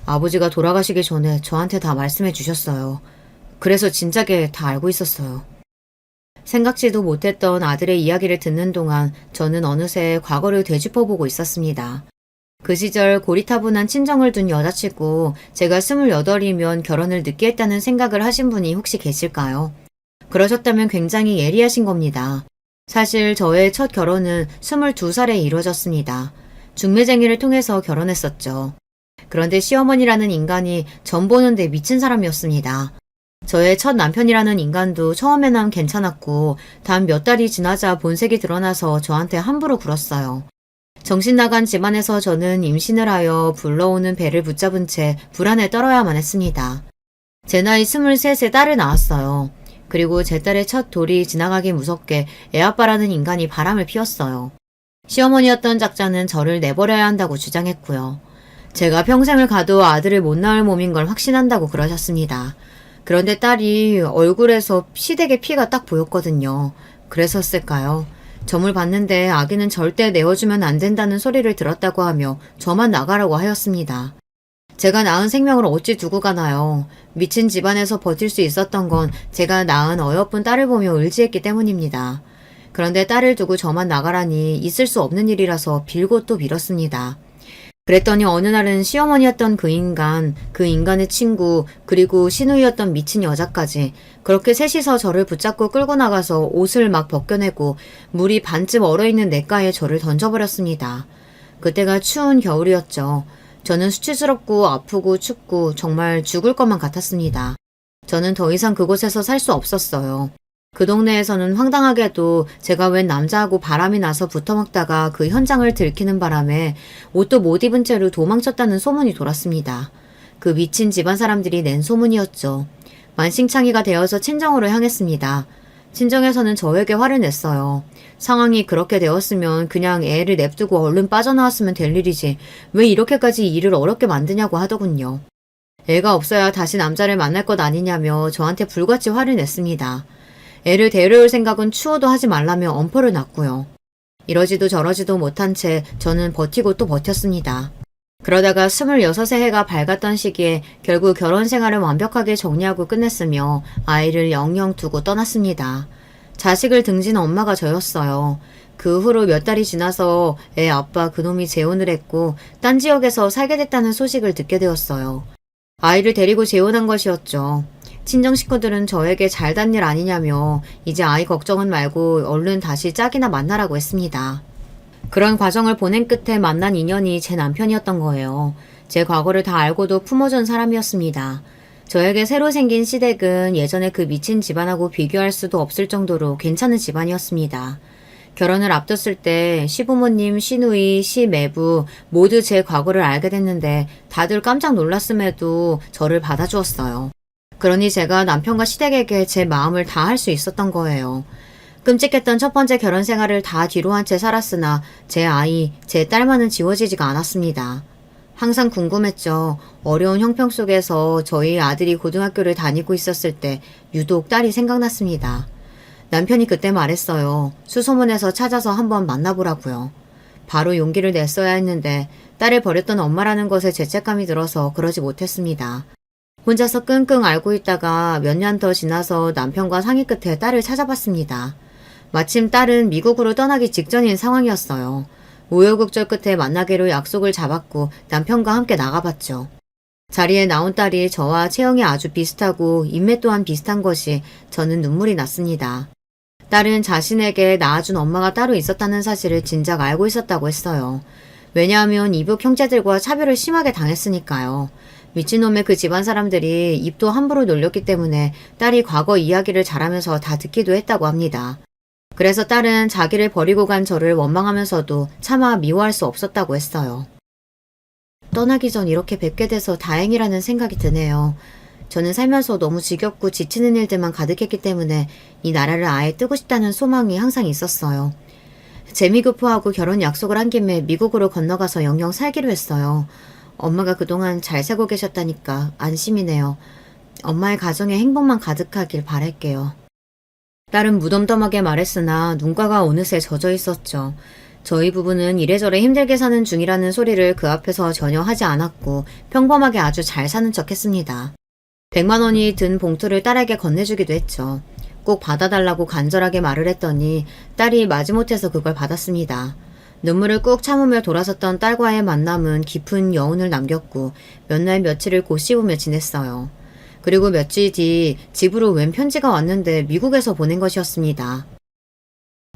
아버지가 돌아가시기 전에 저한테 다 말씀해 주셨어요. 그래서 진작에 다 알고 있었어요. 생각지도 못했던 아들의 이야기를 듣는 동안 저는 어느새 과거를 되짚어보고 있었습니다. 그 시절 고리타분한 친정을 둔 여자치고 제가 28이면 결혼을 늦게 했다는 생각을 하신 분이 혹시 계실까요? 그러셨다면 굉장히 예리하신 겁니다. 사실 저의 첫 결혼은 22살에 이루어졌습니다. 중매쟁이를 통해서 결혼했었죠. 그런데 시어머니라는 인간이 전 보는데 미친 사람이었습니다. 저의 첫 남편이라는 인간도 처음에는 괜찮았고 단 몇 달이 지나자 본색이 드러나서 저한테 함부로 굴었어요. 정신 나간 집안에서 저는 임신을 하여 불러오는 배를 붙잡은 채 불안에 떨어야만 했습니다. 제 나이 23세 딸을 낳았어요. 그리고 제 딸의 첫 돌이 지나가기 무섭게 애아빠라는 인간이 바람을 피웠어요. 시어머니였던 작자는 저를 내버려야 한다고 주장했고요. 제가 평생을 가도 아들을 못 낳을 몸인 걸 확신한다고 그러셨습니다. 그런데 딸이 얼굴에서 시댁의 피가 딱 보였거든요. 그래서였을까요? 점을 봤는데 아기는 절대 내어주면 안 된다는 소리를 들었다고 하며 저만 나가라고 하였습니다. 제가 낳은 생명을 어찌 두고 가나요? 미친 집안에서 버틸 수 있었던 건 제가 낳은 어여쁜 딸을 보며 의지했기 때문입니다. 그런데 딸을 두고 저만 나가라니 있을 수 없는 일이라서 빌고 또 빌었습니다. 그랬더니 어느 날은 시어머니였던 그 인간의 친구, 그리고 시누이였던 미친 여자까지 그렇게 셋이서 저를 붙잡고 끌고 나가서 옷을 막 벗겨내고 물이 반쯤 얼어있는 냇가에 저를 던져버렸습니다. 그때가 추운 겨울이었죠. 저는 수치스럽고 아프고 춥고 정말 죽을 것만 같았습니다. 저는 더 이상 그곳에서 살 수 없었어요. 그 동네에서는 황당하게도 제가 웬 남자하고 바람이 나서 붙어먹다가 그 현장을 들키는 바람에 옷도 못 입은 채로 도망쳤다는 소문이 돌았습니다. 그 미친 집안 사람들이 낸 소문이었죠. 만신창이가 되어서 친정으로 향했습니다. 친정에서는 저에게 화를 냈어요. 상황이 그렇게 되었으면 그냥 애를 냅두고 얼른 빠져나왔으면 될 일이지 왜 이렇게까지 일을 어렵게 만드냐고 하더군요. 애가 없어야 다시 남자를 만날 것 아니냐며 저한테 불같이 화를 냈습니다. 애를 데려올 생각은 추워도 하지 말라며 엄포를 놨고요. 이러지도 저러지도 못한 채 저는 버티고 또 버텼습니다. 그러다가 26세 해가 밝았던 시기에 결국 결혼 생활을 완벽하게 정리하고 끝냈으며 아이를 영영 두고 떠났습니다. 자식을 등진 엄마가 저였어요. 그 후로 몇 달이 지나서 애 아빠 그놈이 재혼을 했고 딴 지역에서 살게 됐다는 소식을 듣게 되었어요. 아이를 데리고 재혼한 것이었죠. 친정 식구들은 저에게 잘단 일 아니냐며 이제 아이 걱정은 말고 얼른 다시 짝이나 만나라고 했습니다. 그런 과정을 보낸 끝에 만난 인연이 제 남편이었던 거예요. 제 과거를 다 알고도 품어준 사람이었습니다. 저에게 새로 생긴 시댁은 예전에 그 미친 집안하고 비교할 수도 없을 정도로 괜찮은 집안이었습니다. 결혼을 앞뒀을 때 시부모님, 시누이, 시매부 모두 제 과거를 알게 됐는데 다들 깜짝 놀랐음에도 저를 받아주었어요. 그러니 제가 남편과 시댁에게 제 마음을 다 할 수 있었던 거예요. 끔찍했던 첫 번째 결혼 생활을 다 뒤로 한 채 살았으나 제 아이, 제 딸만은 지워지지가 않았습니다. 항상 궁금했죠. 어려운 형편 속에서 저희 아들이 고등학교를 다니고 있었을 때 유독 딸이 생각났습니다. 남편이 그때 말했어요. 수소문해서 찾아서 한번 만나보라고요. 바로 용기를 냈어야 했는데 딸을 버렸던 엄마라는 것에 죄책감이 들어서 그러지 못했습니다. 혼자서 끙끙 앓고 있다가 몇 년 더 지나서 남편과 상의 끝에 딸을 찾아봤습니다. 마침 딸은 미국으로 떠나기 직전인 상황이었어요. 우여곡절 끝에 만나기로 약속을 잡았고 남편과 함께 나가봤죠. 자리에 나온 딸이 저와 체형이 아주 비슷하고 인매 또한 비슷한 것이 저는 눈물이 났습니다. 딸은 자신에게 낳아준 엄마가 따로 있었다는 사실을 진작 알고 있었다고 했어요. 왜냐하면 이북 형제들과 차별을 심하게 당했으니까요. 미친놈의 그 집안 사람들이 입도 함부로 놀렸기 때문에 딸이 과거 이야기를 잘하면서 다 듣기도 했다고 합니다. 그래서 딸은 자기를 버리고 간 저를 원망하면서도 차마 미워할 수 없었다고 했어요. 떠나기 전 이렇게 뵙게 돼서 다행이라는 생각이 드네요. 저는 살면서 너무 지겹고 지치는 일들만 가득했기 때문에 이 나라를 아예 뜨고 싶다는 소망이 항상 있었어요. 재미교포하고 결혼 약속을 한 김에 미국으로 건너가서 영영 살기로 했어요. 엄마가 그동안 잘 살고 계셨다니까 안심이네요. 엄마의 가정에 행복만 가득하길 바랄게요. 딸은 무덤덤하게 말했으나 눈가가 어느새 젖어 있었죠. 저희 부부는 이래저래 힘들게 사는 중이라는 소리를 그 앞에서 전혀 하지 않았고 평범하게 아주 잘 사는 척 했습니다. 100만 원이 든 봉투를 딸에게 건네주기도 했죠. 꼭 받아달라고 간절하게 말을 했더니 딸이 마지못해서 그걸 받았습니다. 눈물을 꾹 참으며 돌아섰던 딸과의 만남은 깊은 여운을 남겼고 몇 날 며칠을 곧 씹으며 지냈어요. 그리고 며칠 뒤 집으로 웬 편지가 왔는데 미국에서 보낸 것이었습니다.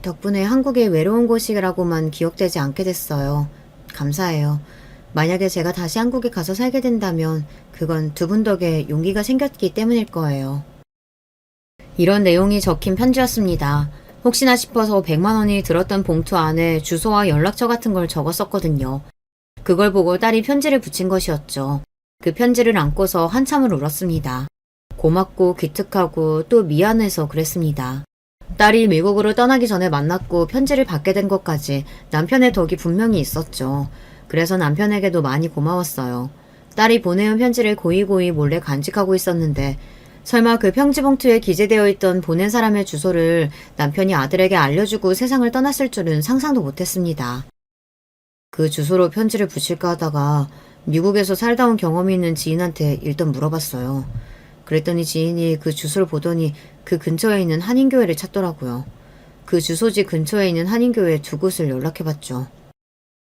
덕분에 한국이 외로운 곳이라고만 기억되지 않게 됐어요. 감사해요. 만약에 제가 다시 한국에 가서 살게 된다면 그건 두 분 덕에 용기가 생겼기 때문일 거예요. 이런 내용이 적힌 편지였습니다. 혹시나 싶어서 100만 원이 들었던 봉투 안에 주소와 연락처 같은 걸 적었었거든요. 그걸 보고 딸이 편지를 붙인 것이었죠. 그 편지를 안고서 한참을 울었습니다. 고맙고 기특하고 또 미안해서 그랬습니다. 딸이 미국으로 떠나기 전에 만났고 편지를 받게 된 것까지 남편의 덕이 분명히 있었죠. 그래서 남편에게도 많이 고마웠어요. 딸이 보내온 편지를 고이고이 몰래 간직하고 있었는데 설마 그 편지 봉투에 기재되어 있던 보낸 사람의 주소를 남편이 아들에게 알려주고 세상을 떠났을 줄은 상상도 못했습니다. 그 주소로 편지를 붙일까 하다가 미국에서 살다 온 경험이 있는 지인한테 일단 물어봤어요. 그랬더니 지인이 그 주소를 보더니 그 근처에 있는 한인교회를 찾더라고요. 그 주소지 근처에 있는 한인교회 두 곳을 연락해봤죠.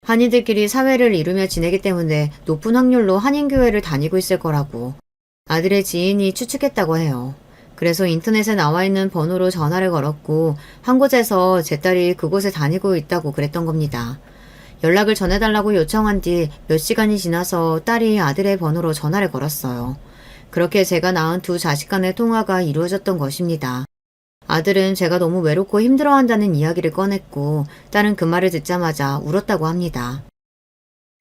한인들끼리 사회를 이루며 지내기 때문에 높은 확률로 한인교회를 다니고 있을 거라고 아들의 지인이 추측했다고 해요. 그래서 인터넷에 나와 있는 번호로 전화를 걸었고 한 곳에서 제 딸이 그곳에 다니고 있다고 그랬던 겁니다. 연락을 전해달라고 요청한 뒤 몇 시간이 지나서 딸이 아들의 번호로 전화를 걸었어요. 그렇게 제가 낳은 두 자식 간의 통화가 이루어졌던 것입니다. 아들은 제가 너무 외롭고 힘들어한다는 이야기를 꺼냈고 딸은 그 말을 듣자마자 울었다고 합니다.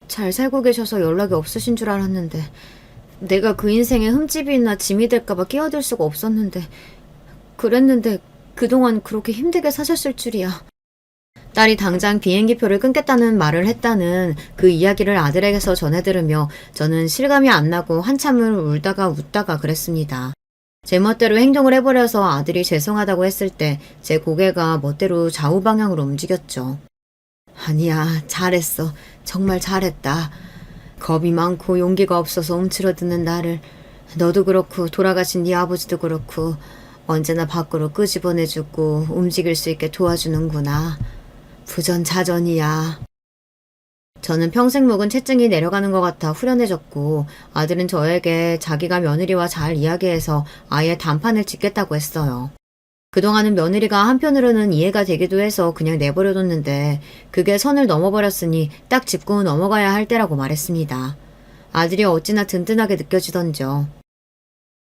잘 살고 계셔서 연락이 없으신 줄 알았는데 내가 그 인생에 흠집이나 짐이 될까봐 끼어들 수가 없었는데 그랬는데 그동안 그렇게 힘들게 사셨을 줄이야. 딸이 당장 비행기표를 끊겠다는 말을 했다는 그 이야기를 아들에게서 전해 들으며 저는 실감이 안 나고 한참을 울다가 웃다가 그랬습니다. 제 멋대로 행동을 해버려서 아들이 죄송하다고 했을 때 제 고개가 멋대로 좌우 방향으로 움직였죠. 아니야, 잘했어. 정말 잘했다. 겁이 많고 용기가 없어서 움츠러드는 나를 너도 그렇고 돌아가신 네 아버지도 그렇고 언제나 밖으로 끄집어내주고 움직일 수 있게 도와주는구나. 부전자전이야. 저는 평생 묵은 체증이 내려가는 것 같아 후련해졌고 아들은 저에게 자기가 며느리와 잘 이야기해서 아예 단판을 짓겠다고 했어요. 그동안은 며느리가 한편으로는 이해가 되기도 해서 그냥 내버려뒀는데 그게 선을 넘어버렸으니 딱 짚고 넘어가야 할 때라고 말했습니다. 아들이 어찌나 든든하게 느껴지던지요.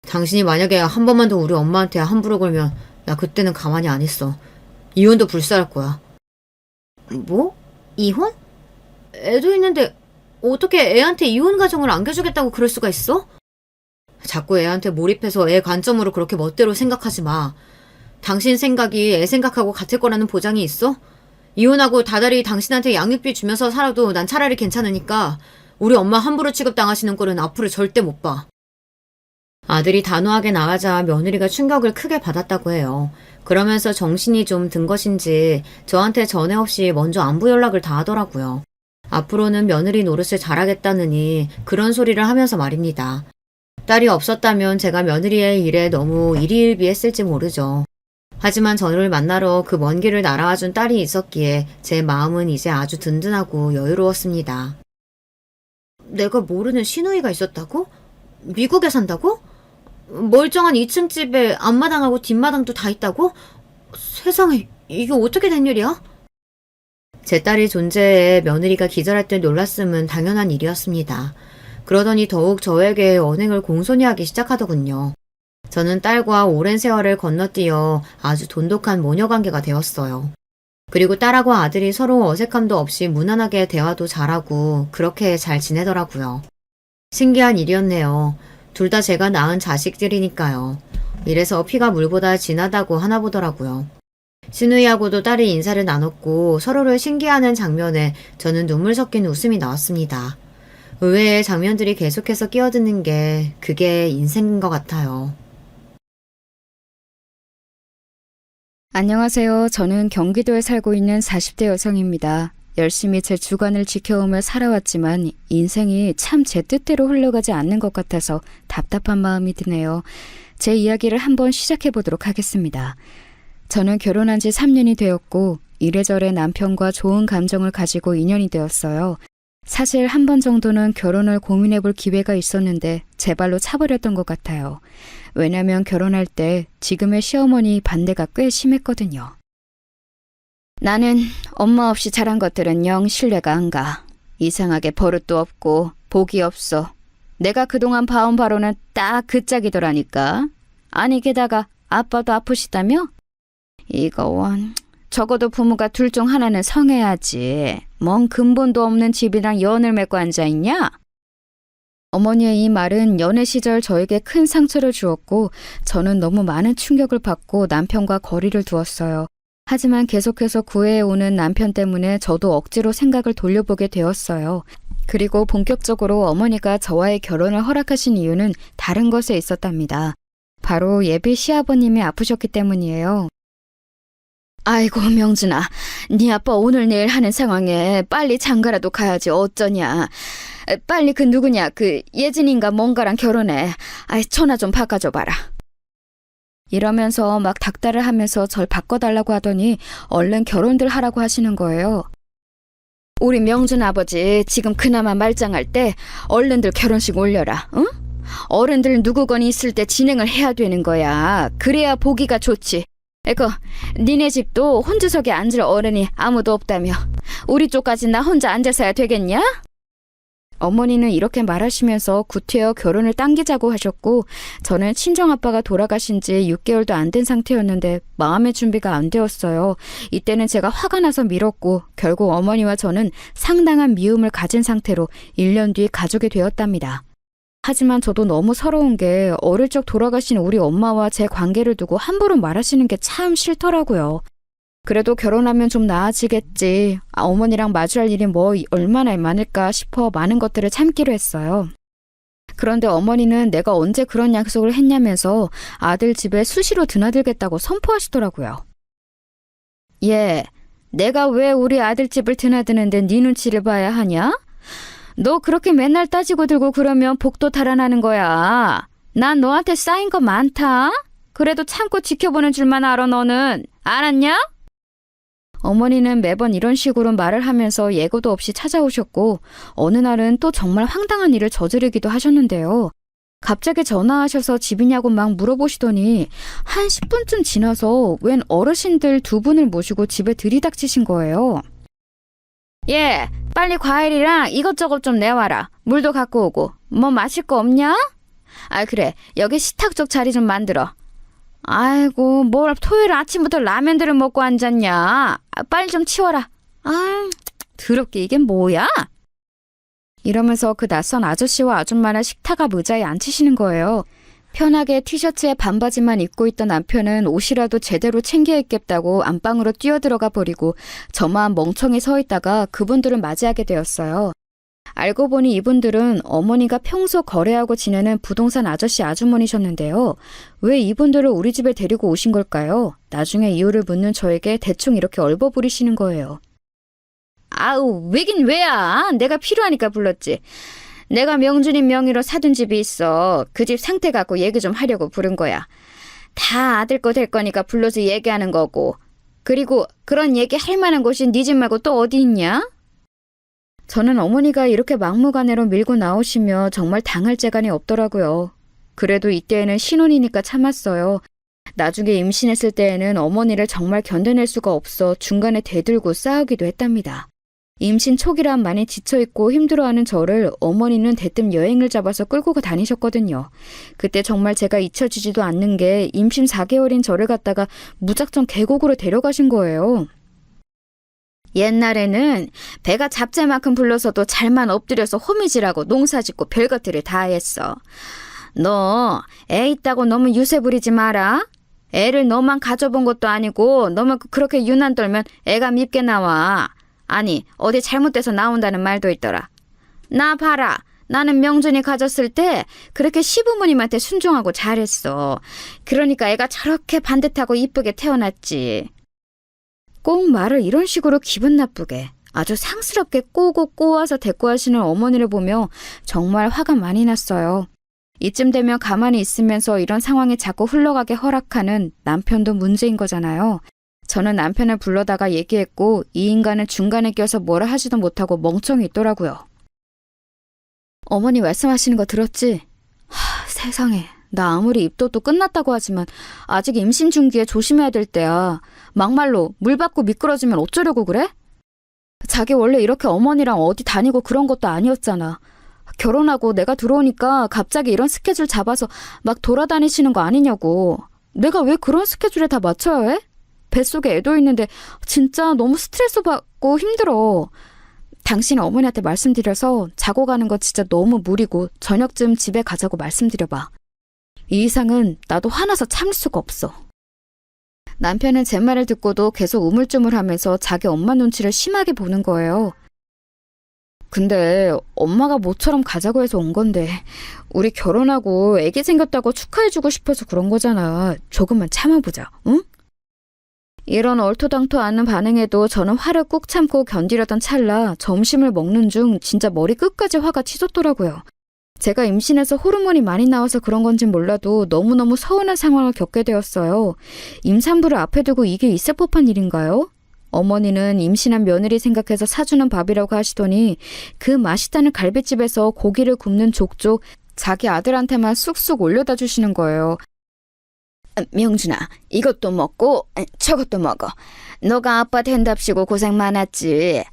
당신이 만약에 한 번만 더 우리 엄마한테 함부로 걸면 나 그때는 가만히 안 있어. 이혼도 불사할 거야. 뭐? 이혼? 애도 있는데 어떻게 애한테 이혼 가정을 안겨주겠다고 그럴 수가 있어? 자꾸 애한테 몰입해서 애 관점으로 그렇게 멋대로 생각하지 마. 당신 생각이 애 생각하고 같을 거라는 보장이 있어? 이혼하고 다달이 당신한테 양육비 주면서 살아도 난 차라리 괜찮으니까 우리 엄마 함부로 취급당하시는 꼴은 앞으로 절대 못 봐. 아들이 단호하게 나가자 며느리가 충격을 크게 받았다고 해요. 그러면서 정신이 좀 든 것인지 저한테 전에 없이 먼저 안부 연락을 다 하더라고요. 앞으로는 며느리 노릇을 잘하겠다느니 그런 소리를 하면서 말입니다. 딸이 없었다면 제가 며느리의 일에 너무 일희일비했을지 모르죠. 하지만 저를 만나러 그 먼 길을 날아와준 딸이 있었기에 제 마음은 이제 아주 든든하고 여유로웠습니다. 내가 모르는 시누이가 있었다고? 미국에 산다고? 멀쩡한 2층 집에 앞마당하고 뒷마당도 다 있다고? 세상에, 이게 어떻게 된 일이야? 제 딸의 존재에 며느리가 기절할 때 놀랐음은 당연한 일이었습니다. 그러더니 더욱 저에게 언행을 공손히 하기 시작하더군요. 저는 딸과 오랜 세월을 건너뛰어 아주 돈독한 모녀관계가 되었어요. 그리고 딸하고 아들이 서로 어색함도 없이 무난하게 대화도 잘하고 그렇게 잘 지내더라고요. 신기한 일이었네요. 둘 다 제가 낳은 자식들이니까요. 이래서 피가 물보다 진하다고 하나 보더라고요. 시누이하고도 딸이 인사를 나눴고 서로를 신기해하는 장면에 저는 눈물 섞인 웃음이 나왔습니다. 의외의 장면들이 계속해서 끼어드는 게 그게 인생인 것 같아요. 안녕하세요. 저는 경기도에 살고 있는 40대 여성입니다. 열심히 제 주관을 지켜오며 살아왔지만 인생이 참 제 뜻대로 흘러가지 않는 것 같아서 답답한 마음이 드네요. 제 이야기를 한번 시작해 보도록 하겠습니다. 저는 결혼한 지 3년이 되었고 이래저래 남편과 좋은 감정을 가지고 인연이 되었어요. 사실 한 번 정도는 결혼을 고민해 볼 기회가 있었는데 제 발로 차버렸던 것 같아요. 왜냐면 결혼할 때 지금의 시어머니 반대가 꽤 심했거든요. 나는 엄마 없이 자란 것들은 영 신뢰가 안 가. 이상하게 버릇도 없고 복이 없어. 내가 그동안 봐온 바로는 딱 그 짝이더라니까. 아니 게다가 아빠도 아프시다며? 이거 원... 적어도 부모가 둘 중 하나는 성해야지. 뭔 근본도 없는 집이랑 연을 맺고 앉아있냐? 어머니의 이 말은 연애 시절 저에게 큰 상처를 주었고 저는 너무 많은 충격을 받고 남편과 거리를 두었어요. 하지만 계속해서 구애해오는 남편 때문에 저도 억지로 생각을 돌려보게 되었어요. 그리고 본격적으로 어머니가 저와의 결혼을 허락하신 이유는 다른 것에 있었답니다. 바로 예비 시아버님이 아프셨기 때문이에요. 아이고 명준아, 네 아빠 오늘 내일 하는 상황에 빨리 장가라도 가야지 어쩌냐. 빨리 그 누구냐, 그 예진인가 뭔가랑 결혼해. 아이 전화 좀 바꿔줘봐라. 이러면서 막 닥달을 하면서 절 바꿔달라고 하더니 얼른 결혼들 하라고 하시는 거예요. 우리 명준 아버지 지금 그나마 말짱할 때 얼른들 결혼식 올려라. 응? 어른들 누구건이 있을 때 진행을 해야 되는 거야. 그래야 보기가 좋지. 에거, 니네 집도 혼주석에 앉을 어른이 아무도 없다며. 우리 쪽까지 나 혼자 앉아서야 되겠냐? 어머니는 이렇게 말하시면서 구태여 결혼을 당기자고 하셨고 저는 친정아빠가 돌아가신 지 6개월도 안 된 상태였는데 마음의 준비가 안 되었어요. 이때는 제가 화가 나서 밀었고 결국 어머니와 저는 상당한 미움을 가진 상태로 1년 뒤 가족이 되었답니다. 하지만 저도 너무 서러운 게 어릴 적 돌아가신 우리 엄마와 제 관계를 두고 함부로 말하시는 게 참 싫더라고요. 그래도 결혼하면 좀 나아지겠지. 어머니랑 마주할 일이 뭐 얼마나 많을까 싶어 많은 것들을 참기로 했어요. 그런데 어머니는 내가 언제 그런 약속을 했냐면서 아들 집에 수시로 드나들겠다고 선포하시더라고요. 얘, 내가 왜 우리 아들 집을 드나드는데 네 눈치를 봐야 하냐? 너 그렇게 맨날 따지고 들고 그러면 복도 달아나는 거야. 난 너한테 쌓인 거 많다. 그래도 참고 지켜보는 줄만 알아 너는. 알았냐? 어머니는 매번 이런 식으로 말을 하면서 예고도 없이 찾아오셨고 어느 날은 또 정말 황당한 일을 저지르기도 하셨는데요. 갑자기 전화하셔서 집이냐고 막 물어보시더니 한 10분쯤 지나서 웬 어르신들 2분을 모시고 집에 들이닥치신 거예요. 예, 빨리 과일이랑 이것저것 좀 내와라. 물도 갖고 오고. 뭐 마실 거 없냐? 아 그래, 여기 식탁 쪽 자리 좀 만들어. 아이고, 뭘 토요일 아침부터 라면들을 먹고 앉았냐. 빨리 좀 치워라. 아, 더럽게 이게 뭐야? 이러면서 그 낯선 아저씨와 아줌마는 식탁 앞 의자에 앉히시는 거예요. 편하게 티셔츠에 반바지만 입고 있던 남편은 옷이라도 제대로 챙겨 입겠다고 안방으로 뛰어들어가 버리고 저만 멍청이 서 있다가 그분들을 맞이하게 되었어요. 알고 보니 이분들은 어머니가 평소 거래하고 지내는 부동산 아저씨 아주머니셨는데요. 왜 이분들을 우리 집에 데리고 오신 걸까요? 나중에 이유를 묻는 저에게 대충 이렇게 얼버무리시는 거예요. 아우, 왜긴 왜야? 내가 필요하니까 불렀지. 내가 명준님 명의로 사둔 집이 있어. 그 집 상태 갖고 얘기 좀 하려고 부른 거야. 다 아들 거 될 거니까 불러서 얘기하는 거고. 그리고 그런 얘기 할 만한 곳이 네 집 말고 또 어디 있냐? 저는 어머니가 이렇게 막무가내로 밀고 나오시며 정말 당할 재간이 없더라고요. 그래도 이때에는 신혼이니까 참았어요. 나중에 임신했을 때에는 어머니를 정말 견뎌낼 수가 없어 중간에 대들고 싸우기도 했답니다. 임신 초기란 많이 지쳐있고 힘들어하는 저를 어머니는 대뜸 여행을 잡아서 끌고 다니셨거든요. 그때 정말 제가 잊혀지지도 않는 게 임신 4개월인 저를 갖다가 무작정 계곡으로 데려가신 거예요. 옛날에는 배가 잡채만큼 불러서도 잘만 엎드려서 호미질하고 농사짓고 별것들을 다 했어. 너 애 있다고 너무 유세 부리지 마라. 애를 너만 가져본 것도 아니고 너무 그렇게 유난 떨면 애가 밉게 나와. 아니, 어디 잘못돼서 나온다는 말도 있더라. 나 봐라. 나는 명준이 가졌을 때 그렇게 시부모님한테 순종하고 잘했어. 그러니까 애가 저렇게 반듯하고 이쁘게 태어났지. 꼭 말을 이런 식으로 기분 나쁘게 아주 상스럽게 꼬고 꼬아서 대꾸하시는 어머니를 보며 정말 화가 많이 났어요. 이쯤 되면 가만히 있으면서 이런 상황이 자꾸 흘러가게 허락하는 남편도 문제인 거잖아요. 저는 남편을 불러다가 얘기했고 이 인간은 중간에 껴서 뭐라 하지도 못하고 멍청이 있더라고요. 어머니 말씀하시는 거 들었지? 세상에. 나 아무리 입덧도 끝났다고 하지만 아직 임신 중기에 조심해야 될 때야. 막말로 물 받고 미끄러지면 어쩌려고 그래? 자기 원래 이렇게 어머니랑 어디 다니고 그런 것도 아니었잖아. 결혼하고 내가 들어오니까 갑자기 이런 스케줄 잡아서 막 돌아다니시는 거 아니냐고. 내가 왜 그런 스케줄에 다 맞춰야 해? 뱃속에 애도 있는데 진짜 너무 스트레스 받고 힘들어. 당신 어머니한테 말씀드려서 자고 가는 거 진짜 너무 무리고 저녁쯤 집에 가자고 말씀드려봐. 이 이상은 나도 화나서 참을 수가 없어. 남편은 제 말을 듣고도 계속 우물쭈물하면서 자기 엄마 눈치를 심하게 보는 거예요. 근데 엄마가 모처럼 가자고 해서 온 건데 우리 결혼하고 애기 생겼다고 축하해주고 싶어서 그런 거잖아. 조금만 참아보자, 응? 이런 얼토당토 않는 반응에도 저는 화를 꾹 참고 견디려던 찰나 점심을 먹는 중 진짜 머리 끝까지 화가 치솟더라고요. 제가 임신해서 호르몬이 많이 나와서 그런 건진 몰라도 너무너무 서운한 상황을 겪게 되었어요. 임산부를 앞에 두고 이게 있을 법한 일인가요? 어머니는 임신한 며느리 생각해서 사주는 밥이라고 하시더니 그 맛있다는 갈비집에서 고기를 굽는 족족 자기 아들한테만 쑥쑥 올려다 주시는 거예요. 명준아, 이것도 먹고 저것도 먹어. 너가 아빠 된답시고 고생 많았지.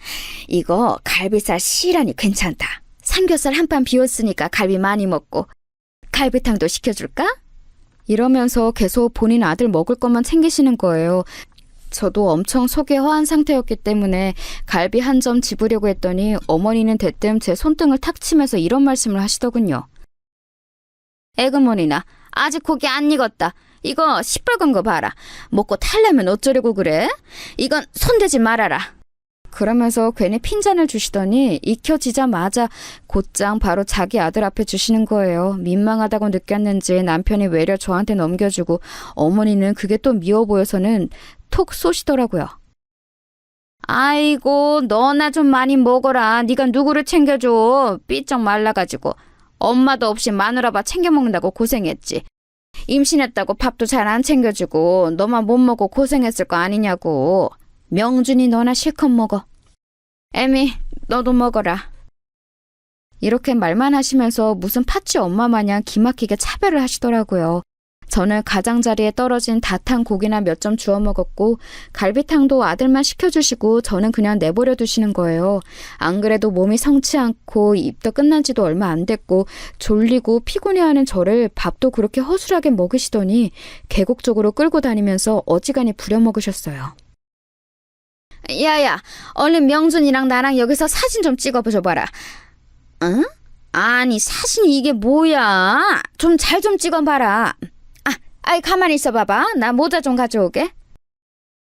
이거 갈비살 시라니 괜찮다. 삼겹살 한 판 비웠으니까 갈비 많이 먹고. 갈비탕도 시켜줄까? 이러면서 계속 본인 아들 먹을 것만 챙기시는 거예요. 저도 엄청 속이 허한 상태였기 때문에 갈비 한 점 집으려고 했더니 어머니는 대뜸 제 손등을 탁 치면서 이런 말씀을 하시더군요. 에그머니나, 아직 고기 안 익었다. 이거 시뻘건 거 봐라. 먹고 탈려면 어쩌려고 그래? 이건 손대지 말아라. 그러면서 괜히 핀잔을 주시더니 익혀지자마자 곧장 바로 자기 아들 앞에 주시는 거예요. 민망하다고 느꼈는지 남편이 외려 저한테 넘겨주고 어머니는 그게 또 미워 보여서는 톡 쏘시더라고요. 아이고, 너나 좀 많이 먹어라. 네가 누구를 챙겨줘. 삐쩍 말라가지고. 엄마도 없이 마누라밥 챙겨 먹는다고 고생했지. 임신했다고 밥도 잘 안 챙겨주고 너만 못 먹고 고생했을 거 아니냐고. 명준이 너나 실컷 먹어. 애미, 너도 먹어라. 이렇게 말만 하시면서 무슨 파치 엄마 마냥 기막히게 차별을 하시더라고요. 저는 가장자리에 떨어진 다 탄 고기나 몇 점 주워 먹었고 갈비탕도 아들만 시켜주시고 저는 그냥 내버려 두시는 거예요. 안 그래도 몸이 성치 않고 입도 끝난 지도 얼마 안 됐고 졸리고 피곤해하는 저를 밥도 그렇게 허술하게 먹으시더니 계곡 쪽으로 끌고 다니면서 어지간히 부려먹으셨어요. 야야, 얼른 명준이랑 나랑 여기서 사진 좀 찍어줘봐라. 응? 아니, 사진이 이게 뭐야? 좀 잘 좀 찍어봐라. 아이, 가만히 있어봐봐. 나 모자 좀 가져오게.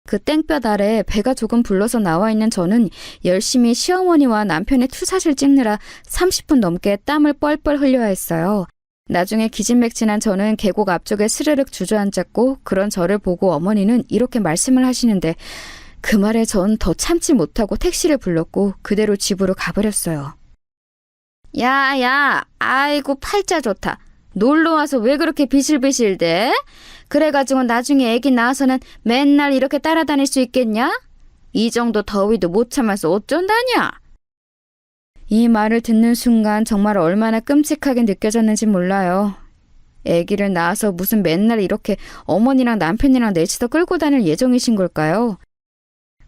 그 땡볕 아래 배가 조금 불러서 나와 있는 저는 열심히 시어머니와 남편의 투샷을 찍느라 30분 넘게 땀을 뻘뻘 흘려야 했어요. 나중에 기진맥진한 저는 계곡 앞쪽에 스르륵 주저앉았고 그런 저를 보고 어머니는 이렇게 말씀을 하시는데 그 말에 전 더 참지 못하고 택시를 불렀고 그대로 집으로 가버렸어요. 야, 아이고 팔자 좋다. 놀러와서 왜 그렇게 비실비실대? 그래가지고 나중에 애기 낳아서는 맨날 이렇게 따라다닐 수 있겠냐? 이 정도 더위도 못 참아서 어쩐다냐? 이 말을 듣는 순간 정말 얼마나 끔찍하게 느껴졌는지 몰라요. 애기를 낳아서 무슨 맨날 이렇게 어머니랑 남편이랑 넷이서 끌고 다닐 예정이신 걸까요?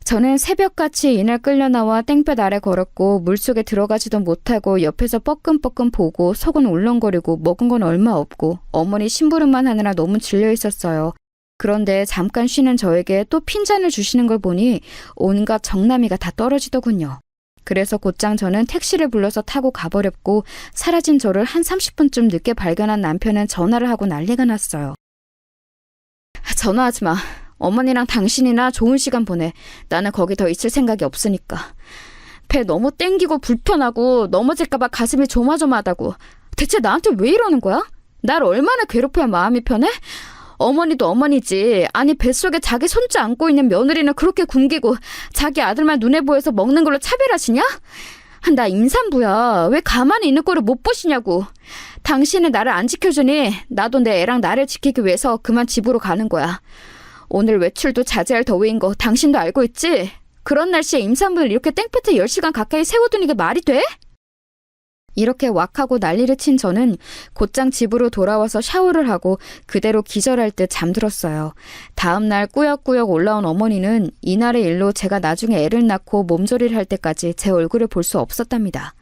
저는 새벽같이 이날 끌려 나와 땡볕 아래 걸었고 물속에 들어가지도 못하고 옆에서 뻐끔뻐끔 보고 속은 울렁거리고 먹은 건 얼마 없고 어머니 심부름만 하느라 너무 질려 있었어요. 그런데 잠깐 쉬는 저에게 또 핀잔을 주시는 걸 보니 온갖 정나미가 다 떨어지더군요. 그래서 곧장 저는 택시를 불러서 타고 가버렸고 사라진 저를 한 30분쯤 늦게 발견한 남편은 전화를 하고 난리가 났어요. 전화하지 마. 어머니랑 당신이나 좋은 시간 보내. 나는 거기 더 있을 생각이 없으니까. 배 너무 땡기고 불편하고 넘어질까봐 가슴이 조마조마하다고. 대체 나한테 왜 이러는 거야? 날 얼마나 괴롭혀야 마음이 편해? 어머니도 어머니지. 아니 뱃속에 자기 손자 안고 있는 며느리는 그렇게 굶기고 자기 아들만 눈에 보여서 먹는 걸로 차별하시냐? 나 임산부야. 왜 가만히 있는 꼴을 못 보시냐고. 당신은 나를 안 지켜주니 나도 내 애랑 나를 지키기 위해서 그만 집으로 가는 거야. 오늘 외출도 자제할 더위인 거 당신도 알고 있지? 그런 날씨에 임산부를 이렇게 땡볕에 10시간 가까이 세워두는 게 말이 돼? 이렇게 왁하고 난리를 친 저는 곧장 집으로 돌아와서 샤워를 하고 그대로 기절할 듯 잠들었어요. 다음 날 꾸역꾸역 올라온 어머니는 이날의 일로 제가 나중에 애를 낳고 몸조리를 할 때까지 제 얼굴을 볼 수 없었답니다.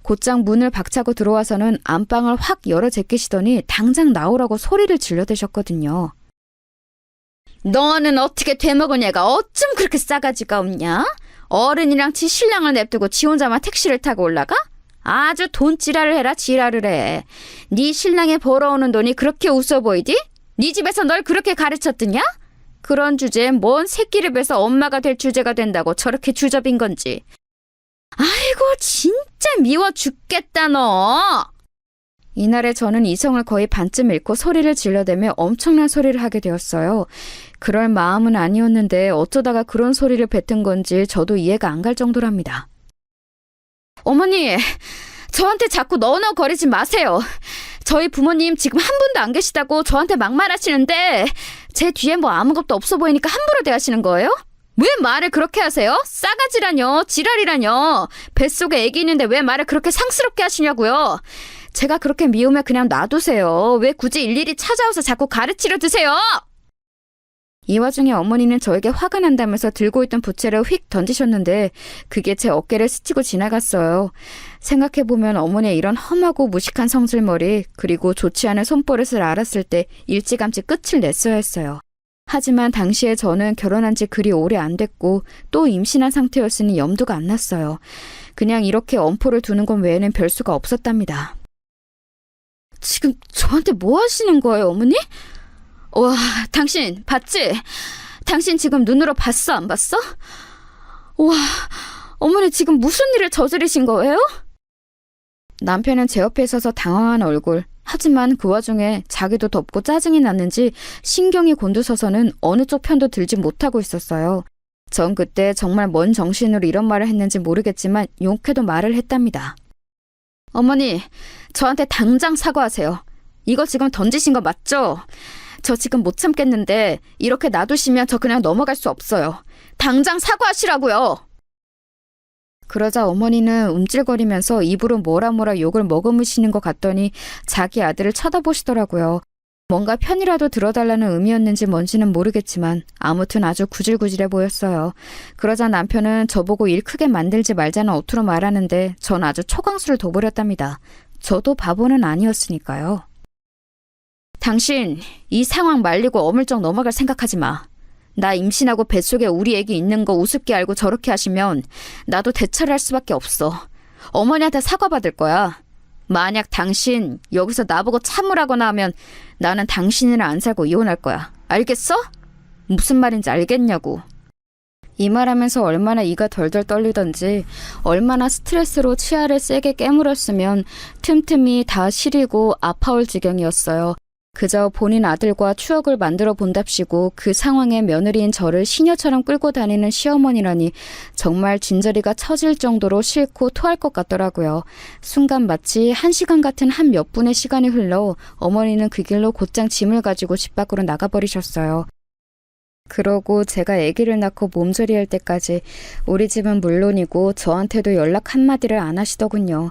곧장 문을 박차고 들어와서는 안방을 확 열어 제끼시더니 당장 나오라고 소리를 질러대셨거든요. 너는 어떻게 되먹은 애가 어쩜 그렇게 싸가지가 없냐? 어른이랑 지 신랑을 냅두고 지 혼자만 택시를 타고 올라가? 아주 돈 지랄을 해라 지랄을 해. 네 신랑이 벌어오는 돈이 그렇게 웃어 보이디? 네 집에서 널 그렇게 가르쳤더냐? 그런 주제에 뭔 새끼를 뵈서 엄마가 될 주제가 된다고 저렇게 주접인 건지. 아이고 진짜 미워 죽겠다 너. 이날에 저는 이성을 거의 반쯤 잃고 소리를 질러대며 엄청난 소리를 하게 되었어요. 그럴 마음은 아니었는데 어쩌다가 그런 소리를 뱉은 건지 저도 이해가 안 갈 정도랍니다. 어머니, 저한테 자꾸 너너거리지 마세요. 저희 부모님 지금 한 분도 안 계시다고 저한테 막말하시는데 제 뒤에 뭐 아무것도 없어 보이니까 함부로 대하시는 거예요? 왜 말을 그렇게 하세요? 싸가지라뇨, 지랄이라뇨. 뱃속에 애기 있는데 왜 말을 그렇게 상스럽게 하시냐고요. 제가 그렇게 미우면 그냥 놔두세요. 왜 굳이 일일이 찾아와서 자꾸 가르치려 드세요? 이 와중에 어머니는 저에게 화가 난다면서 들고 있던 부채를 휙 던지셨는데 그게 제 어깨를 스치고 지나갔어요. 생각해보면 어머니의 이런 험하고 무식한 성질머리 그리고 좋지 않은 손버릇을 알았을 때 일찌감치 끝을 냈어야 했어요. 하지만 당시에 저는 결혼한 지 그리 오래 안 됐고 또 임신한 상태였으니 염두가 안 났어요. 그냥 이렇게 엄포를 두는 것 외에는 별 수가 없었답니다. 지금 저한테 뭐 하시는 거예요, 어머니? 와, 당신 봤지? 당신 지금 눈으로 봤어, 안 봤어? 와, 어머니 지금 무슨 일을 저지르신 거예요? 남편은 제 옆에 서서 당황한 얼굴. 하지만 그 와중에 자기도 덥고 짜증이 났는지 신경이 곤두서서는 어느 쪽 편도 들지 못하고 있었어요. 전 그때 정말 뭔 정신으로 이런 말을 했는지 모르겠지만 용케도 말을 했답니다. 어머니, 저한테 당장 사과하세요. 이거 지금 던지신 거 맞죠? 저 지금 못 참겠는데 이렇게 놔두시면 저 그냥 넘어갈 수 없어요. 당장 사과하시라고요. 그러자 어머니는 움찔거리면서 입으로 뭐라 욕을 머금으시는 것 같더니 자기 아들을 쳐다보시더라고요. 뭔가 편이라도 들어달라는 의미였는지 뭔지는 모르겠지만 아무튼 아주 구질구질해 보였어요. 그러자 남편은 저보고 일 크게 만들지 말자는 어투로 말하는데 전 아주 초강수를 둬버렸답니다. 저도 바보는 아니었으니까요. 당신 이 상황 말리고 어물쩍 넘어갈 생각하지 마. 나 임신하고 뱃속에 우리 애기 있는 거 우습게 알고 저렇게 하시면 나도 대처를 할 수밖에 없어. 어머니한테 사과받을 거야. 만약 당신 여기서 나보고 참으라거나 하면 나는 당신이랑 안 살고 이혼할 거야. 알겠어? 무슨 말인지 알겠냐고. 이 말하면서 얼마나 이가 덜덜 떨리던지 얼마나 스트레스로 치아를 세게 깨물었으면 틈틈이 다 시리고 아파올 지경이었어요. 그저 본인 아들과 추억을 만들어 본답시고 그 상황에 며느리인 저를 시녀처럼 끌고 다니는 시어머니라니 정말 진저리가 처질 정도로 싫고 토할 것 같더라고요. 순간 마치 1시간 같은 한 몇 분의 시간이 흘러 어머니는 그 길로 곧장 짐을 가지고 집 밖으로 나가버리셨어요. 그러고 제가 아기를 낳고 몸조리할 때까지 우리 집은 물론이고 저한테도 연락 한마디를 안 하시더군요.